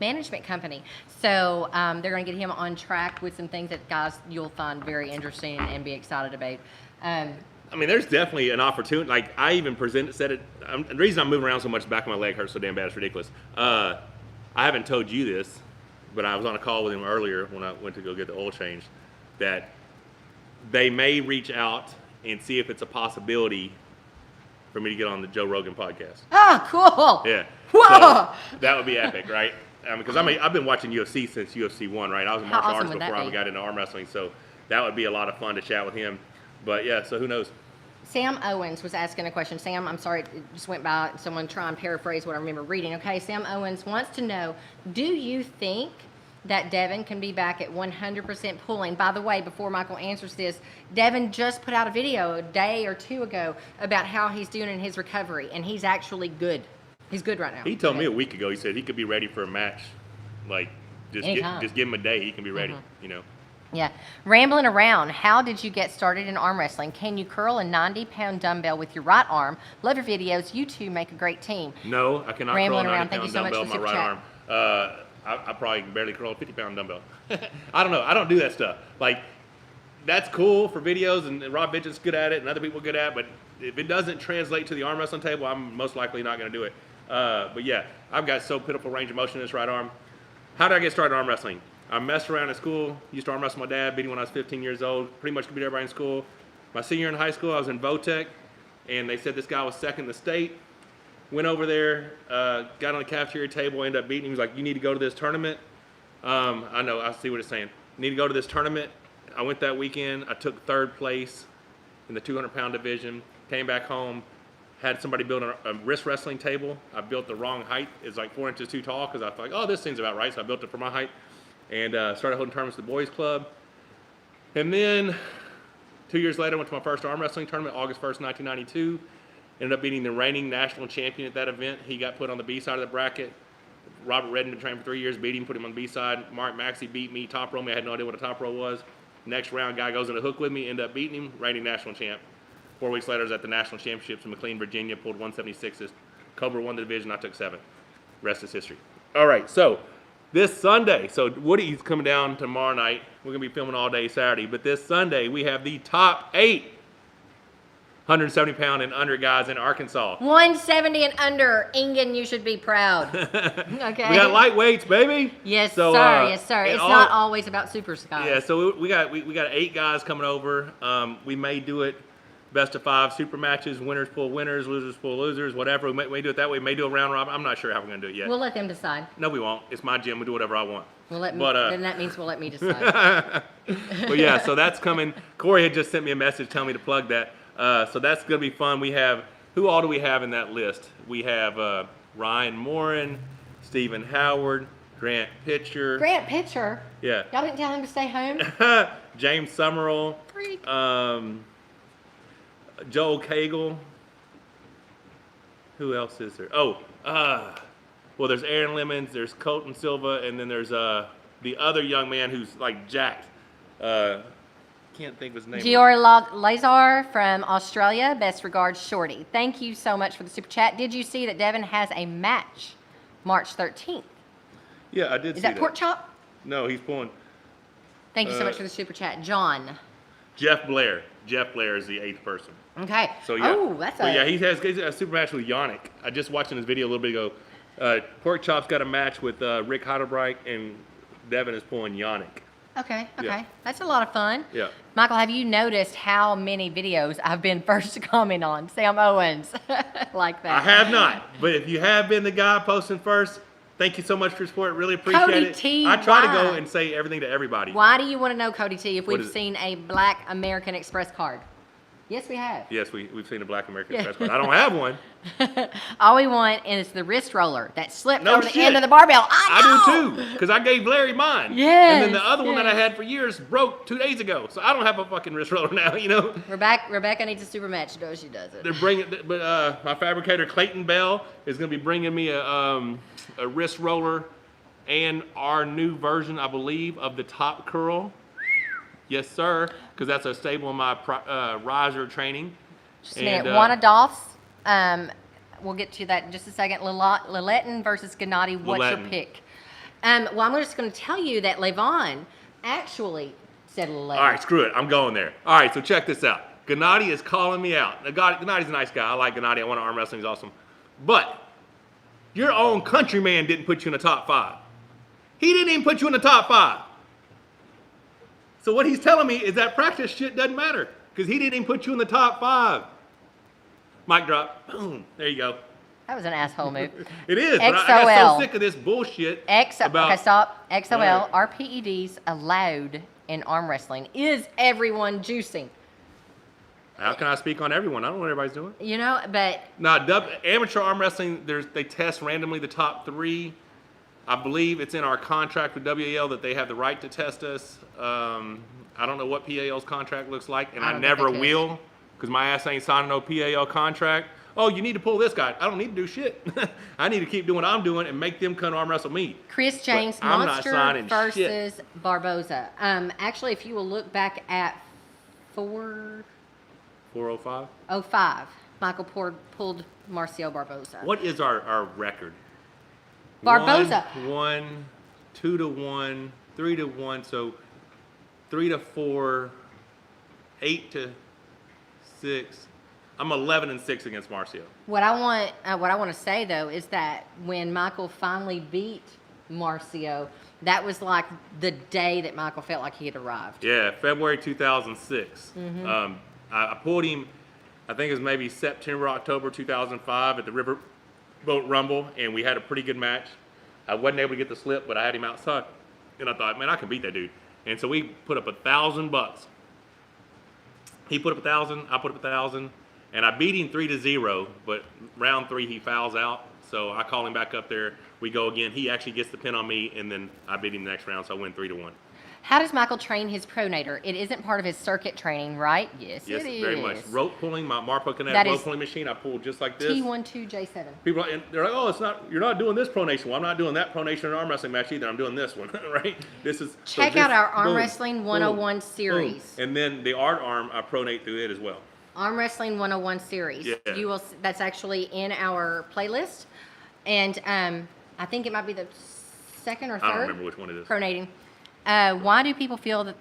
So they're going to get him on track with some things that guys you'll find very interesting and be excited about. I mean, there's definitely an opportunity. Like I even said it. The reason I'm moving around so much, the back of my leg hurts so damn bad, it's ridiculous. I haven't told you this, but I was on a call with him earlier when I went to go get the oil change, that they may reach out and see if it's a possibility for me to get on the Joe Rogan podcast. Oh, cool. Yeah. Whoa. So that would be epic, right? Because I've been watching UFC since UFC 1, right? I was in How martial awesome arts would that before I be? got into arm wrestling, so that would be a lot of fun to chat with him. But yeah, so who knows? Sam Owens was asking a question. Sam, I'm sorry, it just went by. Someone try and paraphrase what I remember reading. Okay, Sam Owens wants to know, do you think that Devin can be back at 100% pulling? By the way, before Michael answers this, Devin just put out a video a day or two ago about how he's doing in his recovery, and he's actually good. He's good right now. He told me a week ago, he said he could be ready for a match. Like, just Anytime. just give him a day, he can be ready, you know? Yeah. Rambling around, how did you get started in arm wrestling? Can you curl a 90-pound dumbbell with your right arm? Love your videos. You two make a great team. No, I cannot Rambling curl a around. Thank you 90-pound so much dumbbell for with my super right arm. I probably can barely curl a 50-pound dumbbell. I don't know. I don't do that stuff. Like, that's cool for videos, and Rob Bitch's good at it, and other people are good at it, but if it doesn't translate to the arm wrestling table, I'm most likely not going to do it. But yeah, I've got so pitiful range of motion in this right arm. How did I get started in arm wrestling? I messed around in school. Used to arm wrestle my dad, beat him when I was 15 years old. Pretty much could beat everybody in school. My senior year in high school, I was in Votech. and they said this guy was second in the state. Went over there, got on the cafeteria table, ended up beating him. He was like, you need to go to this tournament. I know, I see what it's saying. Need to go to this tournament. I went that weekend. I took 3rd place in the 200-pound division. Came back home, had somebody build a wrist wrestling table. I built the wrong height. It's like 4 inches too tall because I thought, oh, this seems about right. So I built it for my height and started holding tournaments at the boys club. And then 2 years later, I went to my first arm wrestling tournament, August 1st, 1992. Ended up beating the reigning national champion at that event. He got put on the B side of the bracket. Robert Redden had trained for 3 years, beat him, put him on the B side. Mark Maxey beat me, top row me. I had no idea what a top row was. Next round, guy goes in a hook with me, ended up beating him, reigning national champ. 4 weeks later, I was at the national championships in McLean, Virginia, pulled 176ers. Cobra won the division, I took 7th. Rest is history. All right, so this Sunday, so Woody's coming down tomorrow night. We're going to be filming all day Saturday, but this Sunday, we have the top 8 170-pound and under guys in Arkansas. 170 and under, Ingen, you should be proud. Okay. We got lightweights, baby. Yes, So, sir. Yes, sir. and It's all- not always about super guys. Yeah, so we got 8 guys coming over. We may do it best of 5 super matches. Winners pull winners, losers pull losers, whatever. We may do it that way. We may do a round robin. I'm not sure how we're going to do it yet. We'll let them decide. No, we won't. It's my gym. We do whatever I want. We'll let me, But, then that means we'll let me decide. But yeah, so that's coming. Corey had just sent me a message telling me to plug that. So that's going to be fun. We have, who all do we have in that list? We have Ryan Morin, Stephen Howard, Grant Pitcher. Grant Pitcher. Yeah. Y'all didn't tell him to stay home? James Summerall. Freak. Joel Cagle. Who else is there? Oh, well, there's Aaron Lemons, there's Colton Silva, and then there's the other young man who's like jacked. Can't think of his name. Gior Lazar from Australia. Best regards, Shorty. Thank you so much for the super chat. Did you see that Devin has a match March 13th? Yeah, I did see Is that pork chop? No, he's pulling. Thank you so much for the super chat. John. Jeff Blair. Jeff Blair is the 8th person. Okay. So yeah. Oh, that's But yeah, he has a super match with Yannick. I just watched in his video a little bit ago. Pork Chop's got a match with Rick Heidelbright, and Devin is pulling Yannick. Okay, okay. Yeah. That's a lot of fun. Yeah. Michael, have you noticed how many videos I've been first to comment on? Sam Owens, like that. I have not, but if you have been the guy posting first, thank you so much for your support. Really appreciate Cody it. T, I try to why? go and say everything to everybody. Why do you want to know, Cody T, if What we've is it? seen a Black American Express card? Yes, we have. Yes, we've seen a Black American Yeah. Express card. I don't have one. All we want is the wrist roller that slipped No over the shit. end of the barbell. I know. I do too, because I gave Larry mine. Yes, And then the other one that I yes. had for years broke 2 days ago, so I don't have a fucking wrist roller now. You know. Rebecca needs a super match. No, she doesn't. They're bringing, but my fabricator Clayton Bell is going to be bringing me a wrist roller and our new version, I believe, of the top curl. Yes, sir, because that's a staple in my riser training. Just a minute. And, Juana Doss. We'll get to that in just a second. Liletin versus Gennady. What's your Liletin. pick? Well, I'm just going to tell you that Levon actually said Liletin. All right, screw it. I'm going there. All right, so check this out. Gennady is calling me out. Now, Gennady's a nice guy. I like Gennady. I want to arm wrestling. He's awesome. But your own countryman didn't put you in the top 5. He didn't even put you in the top 5. So what he's telling me is that practice shit doesn't matter because he didn't even put you in the top 5. Mic drop. Boom. There you go. That was an asshole move. It is. But I got XOL. so sick of this bullshit. Okay, stop. XOL. Right. Are PEDs allowed in arm wrestling? Is everyone juicing? How can I speak on everyone? I don't know what everybody's doing. You know, but Now, amateur arm wrestling, they test randomly the top 3. I believe it's in our contract with WAL that they have the right to test us. I don't know what PAL's contract looks like, and I I don't never think they could. will, because my ass ain't signing no PAL contract. Oh, you need to pull this guy. I don't need to do shit. I need to keep doing what I'm doing and make them come arm wrestle me. Chris James, I'm not Monster signing versus shit. Barboza. Actually, if you will look back at 405, 405. Michael pulled Marcio Barboza. What is our record? Barboza. 1, 2-1, 3-1. So 3-4, 8-6. I'm 11-6 against Marcio. What I want to say though is that when Michael finally beat Marcio, that was like the day that Michael felt like he had arrived. Yeah, February 2006. Mm-hmm. I pulled him I think it was maybe September, October 2005 at the Riverboat Rumble, and we had a pretty good match. I wasn't able to get the slip, but I had him outside, and I thought, man, I can beat that dude. And so we put up $1,000. He put up 1,000, I put up 1,000, and I beat him 3-0. But round 3 he fouls out, so I call him back up there. We go again. He actually gets the pin on me, and then I beat him the next round, so I win 3-1. How does Michael train his pronator? It isn't part of his circuit training, right? Yes, Yes, it is. very much. Rope pulling, my Marpo Kinetic That rope is pulling machine, I pull just like this. T12J7. People are, and they're like, oh, it's not. You're not doing this pronation. Well, I'm not doing that pronation in an arm wrestling match either. I'm doing this one, right? This is. Check out our Arm Wrestling 101 series. And then the art arm, I pronate through it as well. Arm Wrestling 101 series. Yeah. You will. That's actually in our playlist, and I think it might be the second or third. I don't remember which one it is. Pronating. Why do people feel that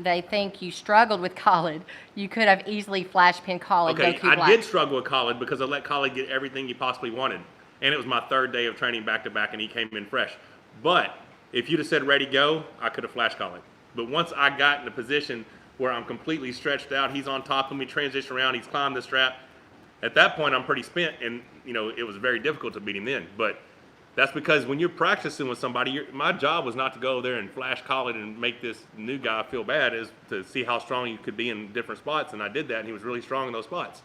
they think you struggled with Khalid? You could have easily flash pinned Khalid. Okay, Goku Black. I did struggle with Khalid because I let Khalid get everything he possibly wanted. And it was my 3rd day of training back to back, and he came in fresh. But if you'd have said ready, go, I could have flashed Khalid. But once I got in a position where I'm completely stretched out, he's on top of me, transition around, he's climbed the strap. At that point, I'm pretty spent, and it was very difficult to beat him then. But that's because when you're practicing with somebody, my job was not to go there and flash Khalid and make this new guy feel bad, is to see how strong you could be in different spots, and I did that, and he was really strong in those spots.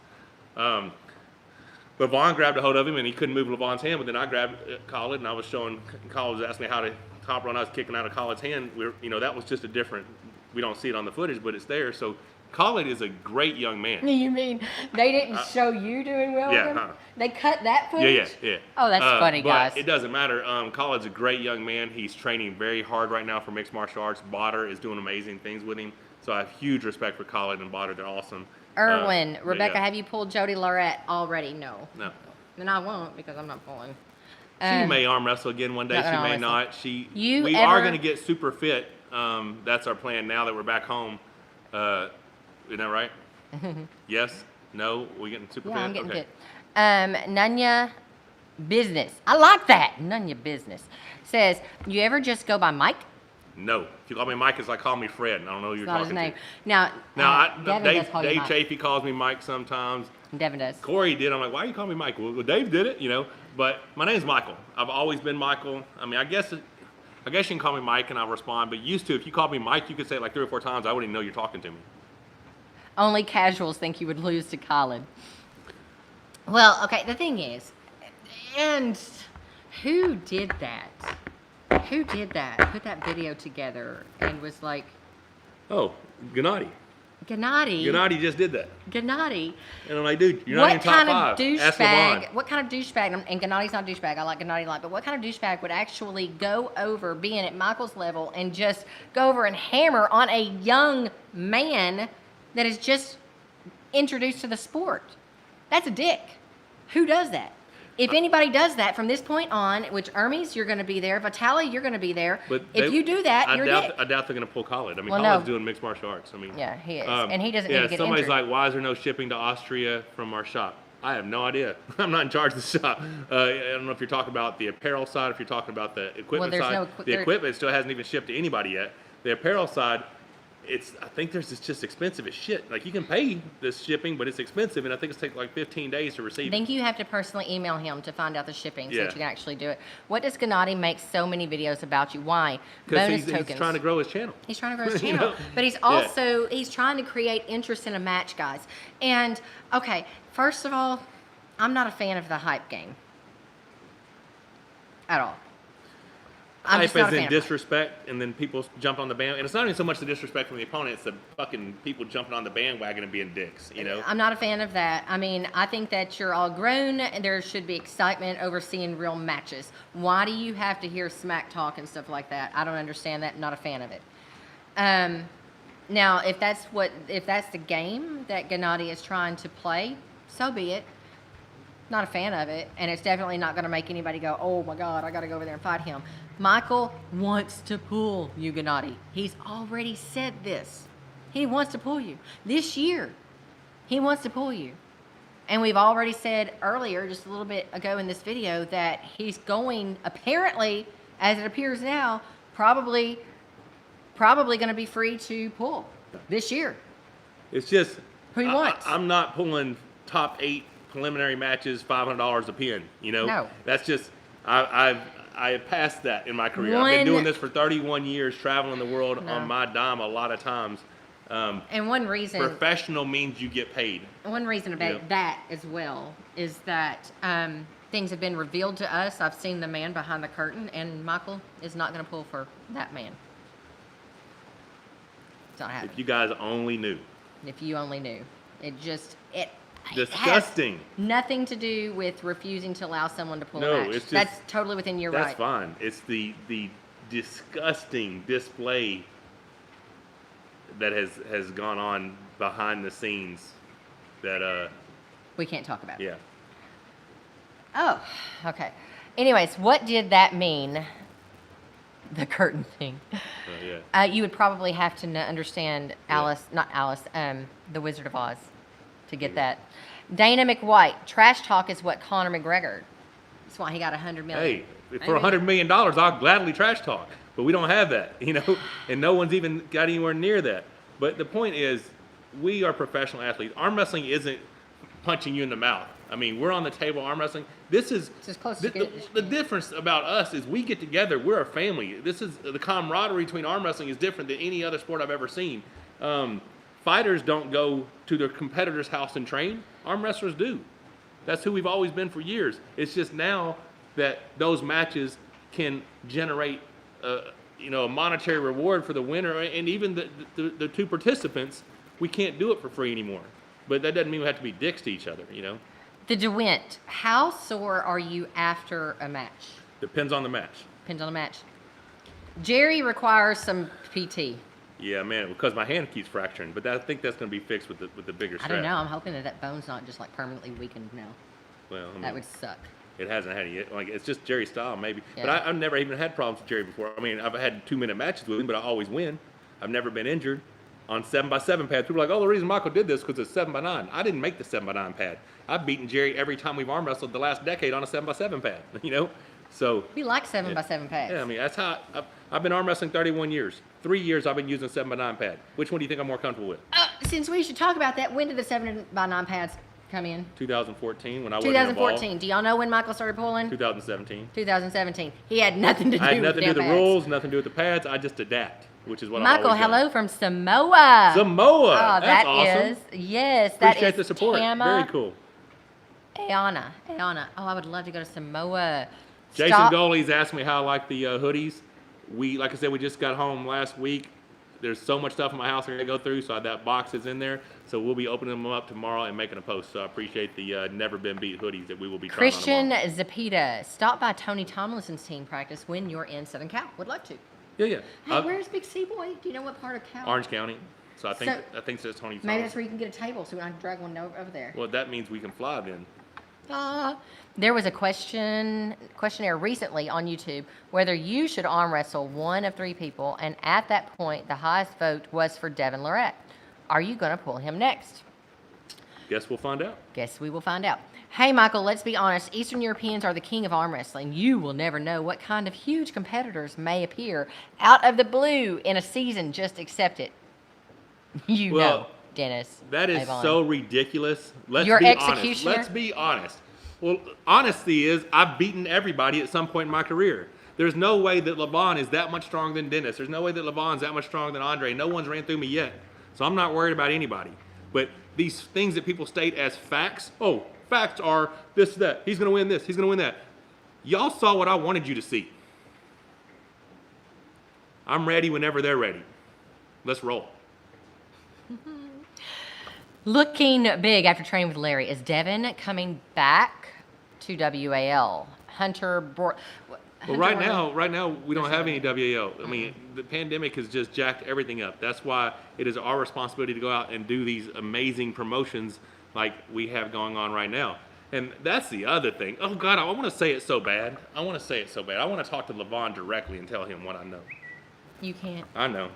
Levon grabbed a hold of him, and he couldn't move Levon's hand, but then I grabbed Khalid, and I was showing, Khalid was asking me how to top run. I was kicking out of Khalid's hand. That was just a different, we don't see it on the footage, but it's there. So Khalid is a great young man. You mean they didn't show you doing well yeah, with him? They cut that footage? Yeah. Oh, that's funny, but guys. It doesn't matter. Khalid's a great young man. He's training very hard right now for mixed martial arts. Botter is doing amazing things with him. So I have huge respect for Khalid and Botter. They're awesome. Erwin, Rebecca, yeah. have you pulled Jody Lorette already? No. No. Then I won't because I'm not pulling. She may arm wrestle again one day. No, She may listen. not. We are going to get super fit. That's our plan now that we're back home. Isn't that right? Yes? No? We getting super fit? Yeah, I'm getting okay. fit. Nunya Business. I like that. Nunya Business says, you ever just go by Mike? No. If you call me Mike, it's like call me Fred. And I don't know who you're It's not his talking name. to. Now, Devin Dave, does call you Dave Mike. Chafee calls me Mike sometimes. Devin does. Corey did. I'm like, why are you calling me Mike? Well, Dave did it, But my name's Michael. I've always been Michael. I mean, I guess you can call me Mike and I'll respond. But used to, if you called me Mike, you could say it like 3 or 4 times. I wouldn't even know you're talking to me. Only casuals think you would lose to Colin. Well, okay, the thing is, and who did that? Who did that? Put that video together and was like, Oh, Gennady. Gennady just did that. Gennady. And I'm like, dude, you're not in top 5. Ask LeBron. What kind of douchebag, and Gennady's not a douchebag, I like Gennady a lot, but what kind of douchebag would actually go over being at Michael's level and just go over and hammer on a young man that is just introduced to the sport? That's a dick. Who does that? If anybody does that from this point on, which Hermes, you're going to be there. Vitali, you're going to be there. But if you do that, you're a dick. I doubt they're going to pull Khalid. I mean, Well, Khalid's no. doing mixed martial arts. I mean, Yeah, he is. And he doesn't need to get somebody's injured. like, why is there no shipping to Austria from our shop? I have no idea. I'm not in charge of the shop. I don't know if you're talking about the apparel side, if you're talking about the equipment there's side. no The equipment still hasn't even shipped to anybody yet. The apparel side, I think it's just expensive as shit. Like, you can pay this shipping, but it's expensive, and I think it's taking like 15 days to receive I it. think you have to personally email him to find out the shipping so Yeah. that you can actually do it. What does Gennady make so many videos about you? Why? Because Bonus he's tokens. trying to grow his channel. He's trying to grow his You channel. know? But he's also, he's trying to create interest in a match, guys. And, okay, first of all, I'm not a fan of the hype game. At all. I'm just Hype not is a in fan of it. disrespect, and then people jump on the band. And it's not even so much the disrespect from the opponent, it's the fucking people jumping on the bandwagon and being dicks, I'm not a fan of that. I mean, I think that you're all grown and there should be excitement over seeing real matches. Why do you have to hear smack talk and stuff like that? I don't understand that. Not a fan of it. Now, if that's the game that Gennady is trying to play, so be it. Not a fan of it, and it's definitely not going to make anybody go, oh my God, I got to go over there and fight him. Michael wants to pull you, Gennady. He's already said this. He wants to pull you. This year, he wants to pull you. And we've already said earlier, just a little bit ago in this video, that he's going, apparently, as it appears now, probably going to be free to pull this year. It's just, Who he wants. I'm not pulling top 8 preliminary matches, $500 a pin. You know, No. that's just I have passed that in my career. I've been doing this for 31 years, traveling the world on my dime a lot of times. And one reason Professional means you get paid. One reason about that as well is that things have been revealed to us. I've seen the man behind the curtain, and Michael is not going to pull for that man. It's not happening. If you guys only knew. If you only knew. It Disgusting. has nothing to do with refusing to allow someone to pull No, a match. it's just, that's totally within your right. That's fine. It's the disgusting display that has gone on behind the scenes that we can't talk about. Yeah. Oh, okay. Anyways, what did that mean? The curtain thing. Yeah. You would probably have to understand the Wizard of Oz, to get that. Dana McWhite, trash talk is what Conor McGregor. That's why he got $100 million. Hey, for $100 million, I'll gladly trash talk. But we don't have that, you know, and no one's even got anywhere near that. But the point is, we are professional athletes. Arm wrestling isn't punching you in the mouth. I mean, we're on the table arm wrestling. This is it's as close the difference about us is we get together. We're a family. This is the camaraderie between arm wrestling is different than any other sport I've ever seen. Fighters don't go to their competitor's house and train. Arm wrestlers do. That's who we've always been for years. It's just now that those matches can generate a monetary reward for the winner and even the two participants. We can't do it for free anymore. But that doesn't mean we have to be dicks to each other, you know? The DeWint, how sore are you after a match? Depends on the match. Depends on the match. Jerry requires some PT. Yeah, man, because my hand keeps fracturing. But I think that's going to be fixed with the bigger strap. I don't know. I'm hoping that bone's not just like permanently weakened now. Well, I mean, that would suck. It hasn't had it. Like, it's just Jerry's style, maybe. Yeah. But I've never even had problems with Jerry before. I mean, I've had 2-minute matches with him, but I always win. I've never been injured. On 7x7 pads, people are like, oh, the reason Michael did this because it's 7x9. I didn't make the 7x9 pad. I've beaten Jerry every time we've arm wrestled the last decade on a 7x7 pad, you know? So we like 7x7 pads. Yeah, I mean, that's how I've been arm wrestling 31 years. 3 years I've been using 7x9 pad. Which one do you think I'm more comfortable with? Since we should talk about that, when did the 7x9 pads come in? 2014 when I wasn't 2014. Do y'all know when Michael started pulling? 2017. 2017. He had nothing to do with I had nothing to do with the pads. rules, nothing to do with the pads. I just adapt, which is what Michael, I've always hello done. from Samoa. Samoa. Oh, That's awesome. Yes, Appreciate that is the support. Tama Very cool. Ayana. Oh, I would love to go to Samoa. Jason Goalies asked me how I like the hoodies. Like I said, we just got home last week. There's so much stuff in my house I'm going to go through, so that box is in there. So we'll be opening them up tomorrow and making a post. So I appreciate the Never Been Beat hoodies that we will be trying Christian on tomorrow. Zapita, stop by Tony Tomlinson's team practice when you're in Southern Cal. Would love to. Yeah. Hey, where's Big C Boy? Do you know what part of Cal? Orange County. So I think it says Tony Tomlinson. Maybe that's where you can get a table so we don't have to drag one over there. Well, that means we can fly then. There was a questionnaire recently on YouTube whether you should arm wrestle one of 3 people, and at that point, the highest vote was for Devin Lorette. Are you going to pull him next? Guess we'll find out. Guess we will find out. Hey, Michael, let's be honest. Eastern Europeans are the king of arm wrestling. You will never know what kind of huge competitors may appear out of the blue in a season. Just accept it. You know, Dennis. That is Avon. so ridiculous. Let's Your be executioner? honest. Let's be honest. Well, honesty is I've beaten everybody at some point in my career. There's no way that LeVon is that much stronger than Dennis. There's no way that LeVon's that much stronger than Andre. No one's ran through me yet. So I'm not worried about anybody. But these things that people state as facts, facts are this, that. He's going to win this. He's going to win that. Y'all saw what I wanted you to see. I'm ready whenever they're ready. Let's roll. Looking big after training with Larry. Is Devin coming back to WAL? Well, right now we don't have any WAL. I mean, the pandemic has just jacked everything up. That's why it is our responsibility to go out and do these amazing promotions like we have going on right now. And that's the other thing. Oh, God, I want to say it so bad. I want to talk to LeVon directly and tell him what I know. You can't. I know.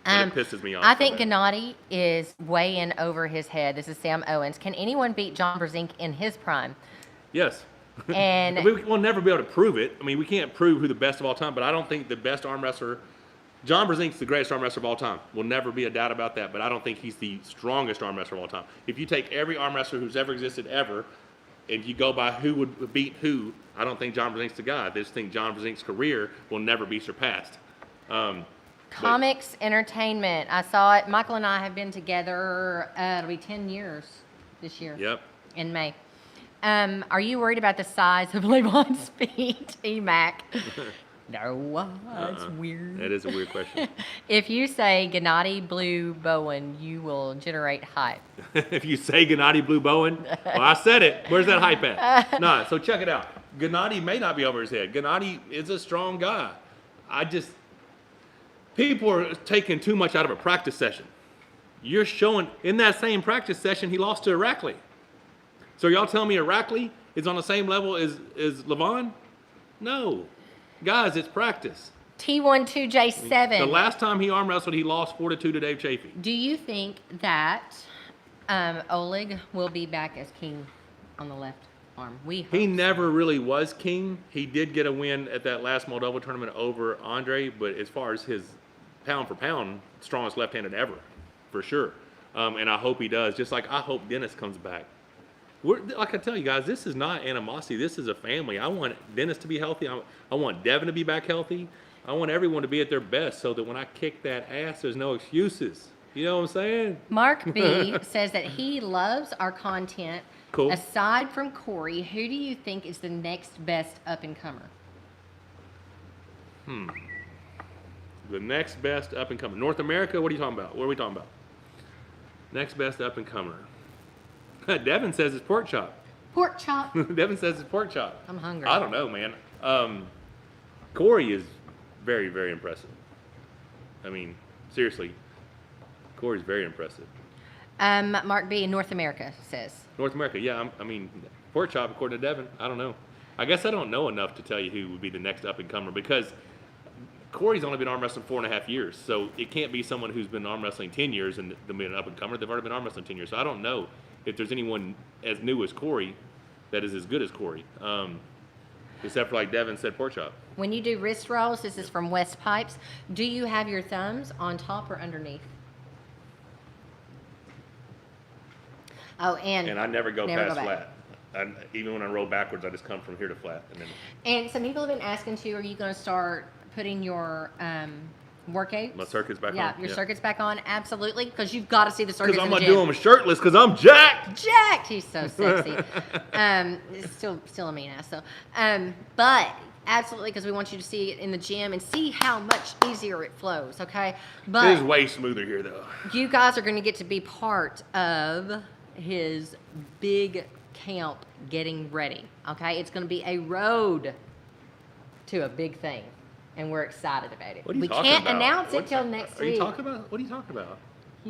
But it pisses me off. I think Gennady is way in over his head. This is Sam Owens. Can anyone beat John Brzenk in his prime? Yes. And we'll never be able to prove it. I mean, we can't prove who the best of all time, but I don't think the best arm wrestler John Brzezink's the greatest arm wrestler of all time. Will never be a doubt about that, but I don't think he's the strongest arm wrestler of all time. If you take every arm wrestler who's ever existed ever, and you go by who would beat who, I don't think John Brzezink's the guy. I just think John Brzezink's career will never be surpassed. Comics, entertainment. I saw it. Michael and I have been together, it'll be 10 years this year. Yep. In May. Are you worried about the size of Levon's feet, E-Mac? No, that's weird. That is a weird question. If you say Gennady Blue Bowen, you will generate hype. If you say Gennady Blue Bowen, well, I said it. Where's that hype at? Nah, so check it out. Gennady may not be over his head. Gennady is a strong guy. People are taking too much out of a practice session. You're showing, in that same practice session, he lost to Irakli. So y'all telling me Irakli is on the same level as Levon? No. Guys, it's practice. T12J7. The last time he arm wrestled, he lost 4-2 to Dave Chafee. Do you think that Oleg will be back as king on the left arm? He never really was king. He did get a win at that last Moldova tournament over Andre, but as far as his pound for pound, strongest left-handed ever, for sure. And I hope he does, just like I hope Dennis comes back. Like I tell you guys, this is not animosity. This is a family. I want Dennis to be healthy. I want Devin to be back healthy. I want everyone to be at their best so that when I kick that ass, there's no excuses. You know what I'm saying? Mark B says that he loves our content. Cool. Aside from Corey, who do you think is the next best up-and-comer? The next best up-and-comer. North America, what are you talking about? What are we talking about? Next best up-and-comer. Devin says it's pork chop. Pork chop. Devin says it's pork chop. I'm hungry. I don't know, man. Corey is very, very impressive. I mean, seriously, Corey's very impressive. Mark B in North America says. North America, yeah. I mean, pork chop, according to Devin. I don't know. I guess I don't know enough to tell you who would be the next up-and-comer because Corey's only been arm wrestling 4.5 years, so it can't be someone who's been arm wrestling 10 years and been an up-and-comer. They've already been arm wrestling 10 years, so I don't know if there's anyone as new as Corey that is as good as Corey, except for like Devin said, pork chop. When you do wrist rolls, this is from West Pipes, do you have your thumbs on top or underneath? Oh, and I never go past flat. Even when I roll backwards, I just come from here to flat. And some people have been asking too, are you going to start putting your workouts? My circuits back on? Yeah, your circuits back on, absolutely, because you've got to see the circuits Because I'm in the going to gym. do them shirtless because I'm jacked. Jacked! He's so sexy. Still a mean ass, though. But absolutely, because we want you to see it in the gym and see how much easier it flows, okay? But It is way smoother here, though. you guys are going to get to be part of his big camp getting ready, okay? It's going to be a road to a big thing, and we're excited about it. What are you We talking can't about? announce it till next Are week. you talking about? What are you talking about?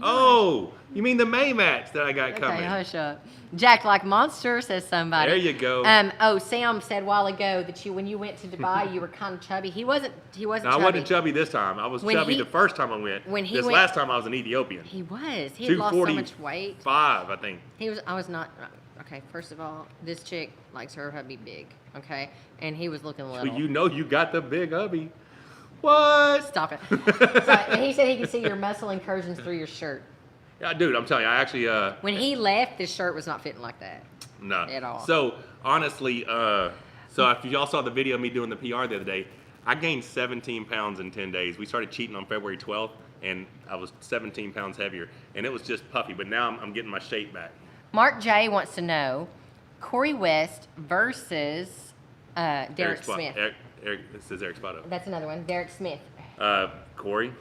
Oh, you mean the May match that I got coming? Okay, hush up. Jack like monster, says somebody. There you go. Sam said a while ago that when you went to Dubai, you were kind of chubby. He wasn't No, I chubby. wasn't chubby this time. I was chubby the first time I went. This last time I was an Ethiopian. He was. He had lost so much weight. 5, I think. I was not. Okay, first of all, this chick likes her hubby big, okay? And he was looking little. Well, you know you got the big hubby. What? Stop it. And he said he could see your muscle incursions through your shirt. Yeah, dude, I'm telling you, I actually... when he left, this shirt was not fitting like that. No. At all. So, honestly, if y'all saw the video of me doing the PR the other day, I gained 17 pounds in 10 days. We started cheating on February 12th, and I was 17 pounds heavier. And it was just puffy, but now I'm getting my shape back. Mark J wants to know, Corey West versus Derek Smith. This is Eric Spotto. That's another one. Derek Smith. Corey.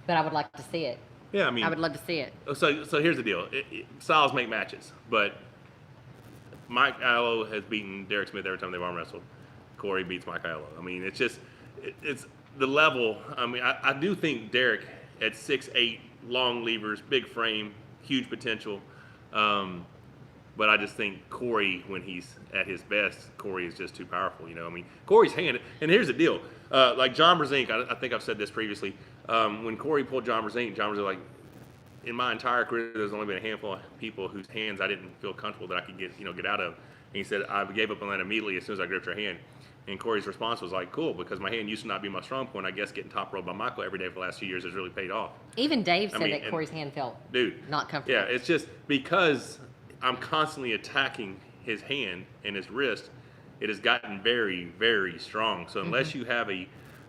But I would like to see it. Yeah, I mean, I would love to see it. So here's the deal. Styles make matches, but Mike Aiello has beaten Derek Smith every time they've arm wrestled. Corey beats Mike Aiello. I mean, it's just it's the level. I mean, I do think Derek at 6'8", long levers, big frame, huge potential. But I just think Corey, when he's at his best, Corey is just too powerful. You know, I mean, Corey's hand. And here's the deal: like John Brzezinski, I think I've said this previously. When Corey pulled John Brzezinski like, in my entire career, there's only been a handful of people whose hands I didn't feel comfortable that I could get out of. he said, I gave up on that immediately as soon as I gripped her hand. And Corey's response was like, cool, because my hand used to not be my strong point. I guess getting top rolled by Michael every day for the last few years has really paid off. Even Dave said that Corey's hand felt not comfortable. Yeah, it's just because I'm constantly attacking his hand and his wrist, it has gotten very, very strong. So unless you have a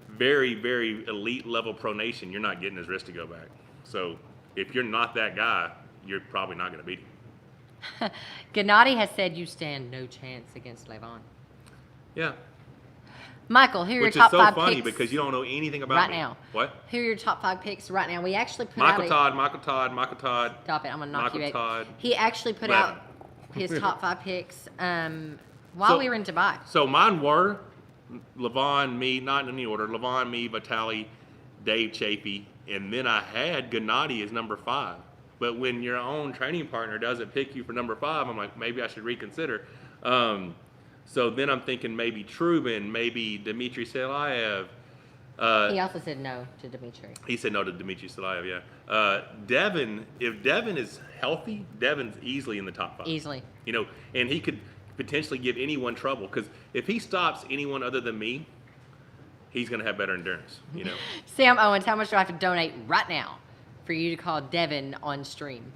very, very elite level pronation, you're not getting his wrist to go back. So if you're not that guy, you're probably not going to beat him. Gennady has said you stand no chance against Levon. Yeah. Michael, who are your Which top is so 5 funny picks because you don't know anything about right me. now? What? Who are your top 5 picks right now? We actually put Michael out Todd. Stop it! I'm gonna knock you out. Todd. He actually put out his top 5 picks while we were in Dubai. So mine were Levon, me, not in any order. Levon, me, Vitali, Dave Chafee, and then I had Gennady as number 5. But when your own training partner doesn't pick you for number 5, I'm like, maybe I should reconsider. So then I'm thinking maybe Trubin, maybe Dmitry Selayev. He also said no to Dmitry. He said no to Dmitry Selayev, yeah. Devin, if Devin is healthy, Devin's easily in the top 5. Easily. You know, and he could potentially give anyone trouble because if he stops anyone other than me, he's going to have better endurance, you know. Sam Owens, how much do I have to donate right now for you to call Devin on stream?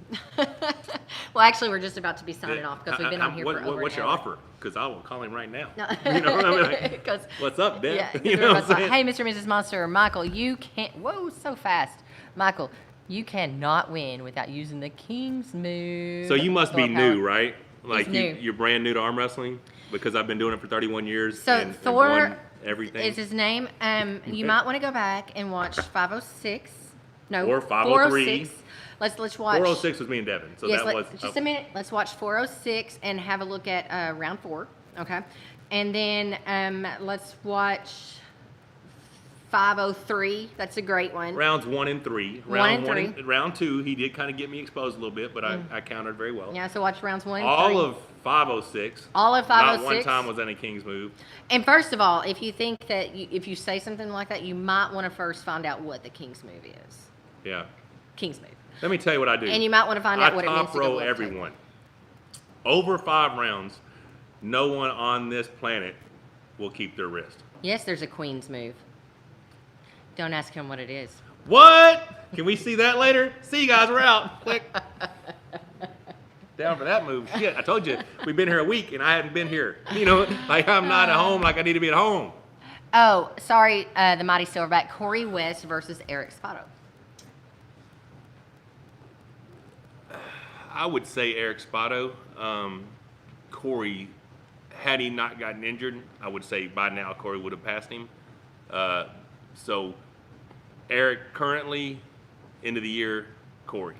Well, actually, we're just about to be signing off because we've been on here for over What's an your hour. offer? Because I will call him right now. No. You know what I mean? Like, 'Cause- what's up, Dev? Yeah, You know what I'm saying? hey, Mr. and Mrs. Monster, Michael, you can't. Whoa, so fast, Michael. You cannot win without using the King's move. So you must be Thor new, power. right? Like new. you're brand new to arm wrestling because I've been doing it for 31 years. So and Thor won everything. is his name. You might want to go back and watch 506. No, Or 503. 406. Let's watch. 406 was me and Devin. So Yes, that was just a minute. Let's watch 406 and have a look at round 4. Okay, and then let's watch 503. That's a great one. rounds 1 and 3. One and Round three. round 2, he did kind of get me exposed a little bit, but I countered very well. Yeah, so watch rounds 1 and 3. All of 506. All of Not 506. one time was any King's move. And first of all, if you think that if you say something like that, you might want to first find out what the King's move is. Yeah. King's move. Let me tell you what I do. And you might want to find out what it means top to go row left hook. everyone. Over 5 rounds, no one on this planet will keep their wrist. Yes, there's a Queen's move. Don't ask him what it is. What? Can we see that later? See you guys, we're out. Click. Down for that move. Shit, I told you, we've been here a week and I haven't been here. You know, like I'm not at home like I need to be at home. Oh, sorry, the Mighty Silverback. Corey West versus Eric Spotto. I would say Eric Spotto. Corey, had he not gotten injured, I would say by now Corey would have passed him. So Eric currently, end of the year, Corey.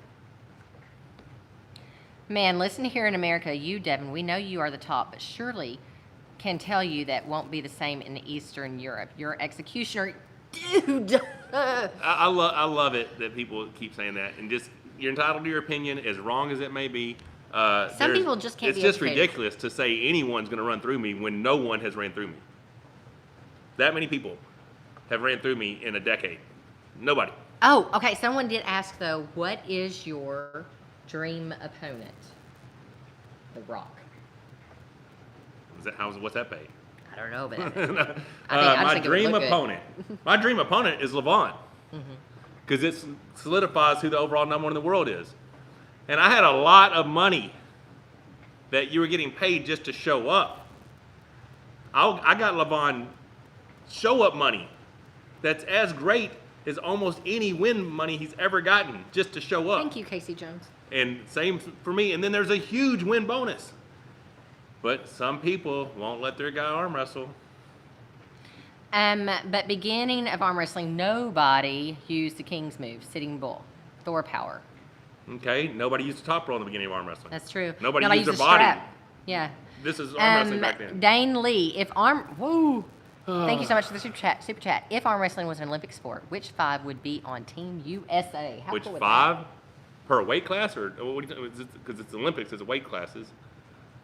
Man, listen here in America, you, Devin, we know you are the top, but surely can tell you that won't be the same in Eastern Europe. Your executioner, dude. I love it that people keep saying that, and just you're entitled to your opinion as wrong as it may be. Some people just can't It's be just educated. ridiculous to say anyone's going to run through me when no one has ran through me. That many people have ran through me in a decade. Nobody. Oh, okay. Someone did ask though, what is your dream opponent? The Rock. What's that paid? I don't know, but I My think it would dream look good. opponent. My dream opponent is Levon, because it solidifies who the overall number 1 in the world is. And I had a lot of money that you were getting paid just to show up. I got Levon show up money that's as great as almost any win money he's ever gotten just to show up. Thank you, Casey Jones. And same for me. And then there's a huge win bonus. But some people won't let their guy arm wrestle. But beginning of arm wrestling, nobody used the King's move, sitting bull, Thor power. Okay, nobody used the top roll in the beginning of arm wrestling. That's true. Nobody used their the body. strap. Yeah. This is arm wrestling back then. Dane Lee, if arm, whoa. Thank you so much for the super chat. Super chat. If arm wrestling was an Olympic sport, which 5 would be on Team USA? How Which cool would 5 per weight class, or what do you think? Because it's Olympics, it's weight classes.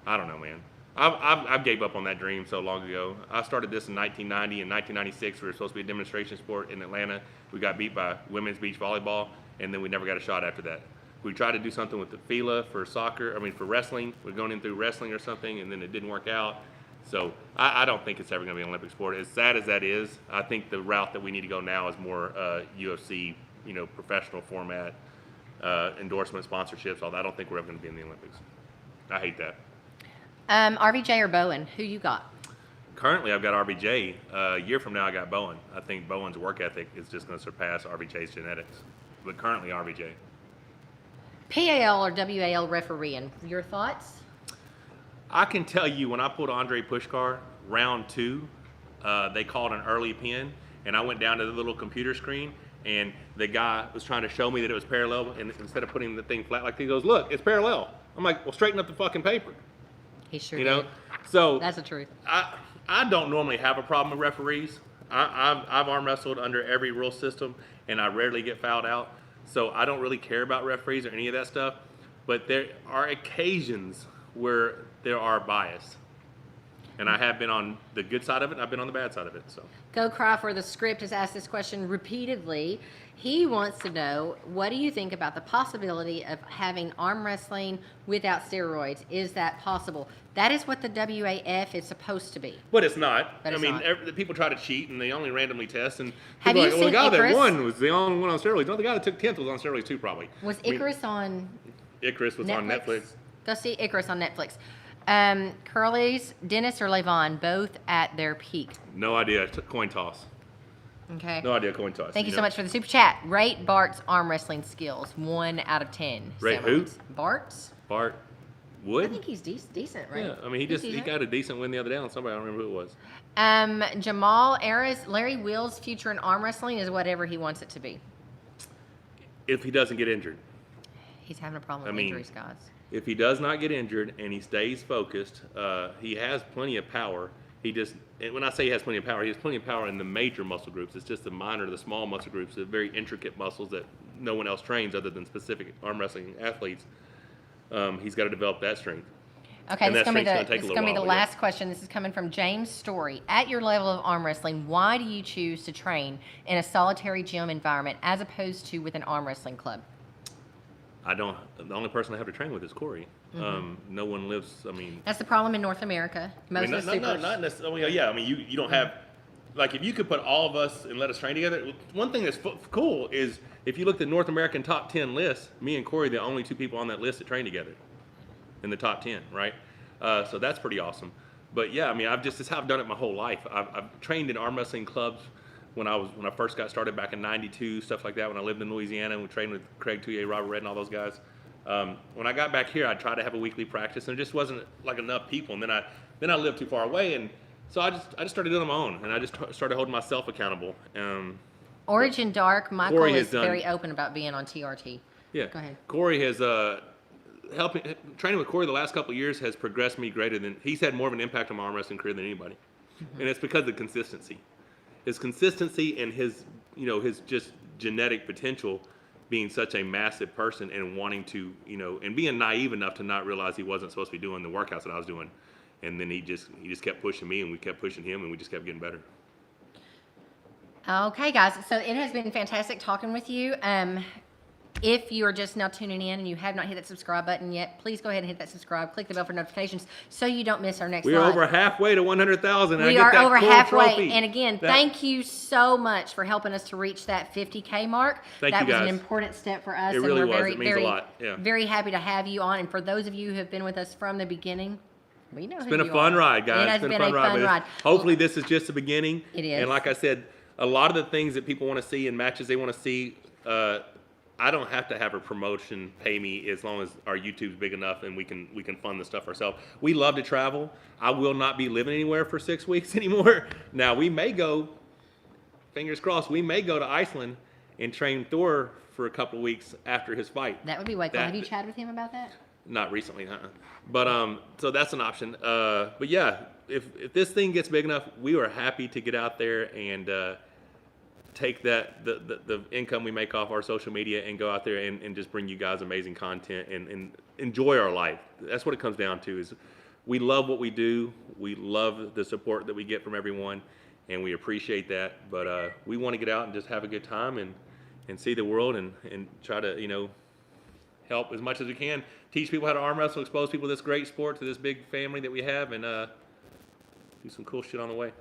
I don't know, man. I gave up on that dream so long ago. I started this in 1990. In 1996, we were supposed to be a demonstration sport in Atlanta. We got beat by women's beach volleyball, and then we never got a shot after that. We tried to do something with the FILA for soccer. I mean, for wrestling. We're going in through wrestling or something, and then it didn't work out. So I don't think it's ever going to be an Olympic sport. As sad as that is, I think the route that we need to go now is more UFC, professional format, endorsement, sponsorships, all that. I don't think we're ever going to be in the Olympics. I hate that. RVJ or Bowen? Who you got? Currently, I've got RBJ. A year from now, I got Bowen. I think Bowen's work ethic is just going to surpass RBJ's genetics. But currently, RBJ. PAL or WAL refereeing? Your thoughts? I can tell you when I pulled Andre Pushkar, round 2, they called an early pin, and I went down to the little computer screen, and the guy was trying to show me that it was parallel, and instead of putting the thing flat like he goes, look, it's parallel. I'm like, well, straighten up the fucking paper. He sure did. So that's the truth. I don't normally have a problem with referees. I've arm wrestled under every rule system, and I rarely get fouled out. So I don't really care about referees or any of that stuff. But there are occasions where there are bias. And I have been on the good side of it, and I've been on the bad side of it. So Go Cry for the Script has asked this question repeatedly. He wants to know, what do you think about the possibility of having arm wrestling without steroids? Is that possible? That is what the WAF is supposed to be. But it's not. But it's I mean, not. people try to cheat, and they only randomly test. And Have people you are like, well, the guy seen Icarus? that won was the only one on steroids. No, the guy that took 10th was on steroids too, probably. Was Icarus on Icarus was on Netflix. Go see Icarus on Netflix. Curly's, Dennis or Levon, both at their peak. No idea. Coin toss. Okay. No idea. Coin toss. Thank you so much for the super chat. Rate Bart's arm wrestling skills. 1 out of 10. Rate Someone who? wants- Bart's? Bart I Wood? think he's decent, right? Yeah, I mean, he got a decent win the other day on somebody. I don't remember who it was. Jamal Aris, Larry Will's future in arm wrestling is whatever he wants it to be. If he doesn't get injured. He's having a problem I with mean, injuries, guys. If he does not get injured and he stays focused, he has plenty of power. And when I say he has plenty of power, he has plenty of power in the major muscle groups. It's just the small muscle groups, the very intricate muscles that no one else trains other than specific arm wrestling athletes. He's got to develop that strength. Okay, And this is that going strength's to gonna take a be little the while, but yeah. last question. This is coming from James Story. At your level of arm wrestling, why do you choose to train in a solitary gym environment as opposed to with an arm wrestling club? The only person I have to train with is Corey. No one lives, That's the problem in North America. Most of the supers. not necessarily. Yeah, I mean, you don't have, like, if you could put all of us and let us train together. One thing that's cool is if you look at the North American top 10 list, me and Corey are the only 2 people on that list that train together in the top 10, right? So that's pretty awesome. But yeah, I mean, that's how I've done it my whole life. I've trained in arm wrestling clubs when I first got started back in '92, stuff like that. When I lived in Louisiana, we trained with Craig Touye, Robert Red, and all those guys. When I got back here, I tried to have a weekly practice, and there just wasn't like enough people. And then I lived too far away, and so I just started doing it on my own, and I just started holding myself accountable. Origin Dark, Michael Corey is has done- very open about being on TRT. Yeah, Go ahead. Corey has training with Corey the last couple of years has progressed me greater than he's had more of an impact on my arm wrestling career than anybody, and it's because of the consistency. His consistency and his just genetic potential, being such a massive person and wanting to, and being naive enough to not realize he wasn't supposed to be doing the workouts that I was doing. And then he just kept pushing me, and we kept pushing him, and we just kept getting better. Okay, guys. So it has been fantastic talking with you. If you are just now tuning in and you have not hit that subscribe button yet, please go ahead and hit that subscribe. Click the bell for notifications so you don't miss our next We are live. over halfway to 100,000. We are over halfway. And again, thank you so much for helping us to reach that 50K mark. Thank that you, was an guys. important step for us. It really and we're was. very, It means a very, lot. Yeah. very happy to have you on. And for those of you who have been with us from the beginning, we know It's who been a you fun are. ride, guys. It has It's been a fun ride. Hopefully this is just the beginning. It is. And like I said, a lot of the things that people want to see in matches they want to see, I don't have to have a promotion pay me as long as our YouTube's big enough and we can fund the stuff ourselves. We love to travel. I will not be living anywhere for 6 weeks anymore. Now we may go, fingers crossed, we may go to Iceland and train Thor for a couple of weeks after his fight. That would be way cool. Have you chatted with him about that? Not recently, but so that's an option. But yeah, if this thing gets big enough, we are happy to get out there and take that the income we make off our social media and go out there and just bring you guys amazing content and enjoy our life. That's what it comes down to. Is we love what we do. We love the support that we get from everyone, and we appreciate that. But we want to get out and just have a good time and see the world and try to help as much as we can, teach people how to arm wrestle, expose people to this great sport, to this big family that we have, and do some cool shit on the way.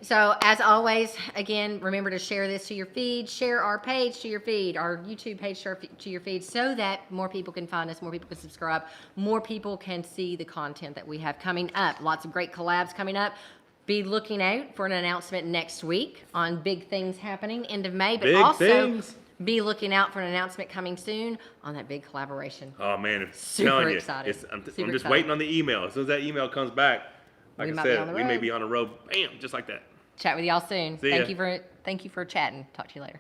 So, as always, again, remember to share this to your feed, share our page to your feed, our YouTube page to your feed, so that more people can find us, more people can subscribe, more people can see the content that we have coming up. Lots of great collabs coming up. Be looking out for an announcement next week on big things happening end of May, but Big also things. be looking out for an announcement coming soon on that big collaboration. Oh man, Super excited. I'm Super just excited. waiting on the email. As soon as that email comes back, like We I might be on said, the we may road. be on the road. Bam, just like that. Chat with y'all soon. See ya. Thank you for chatting. Talk to you later.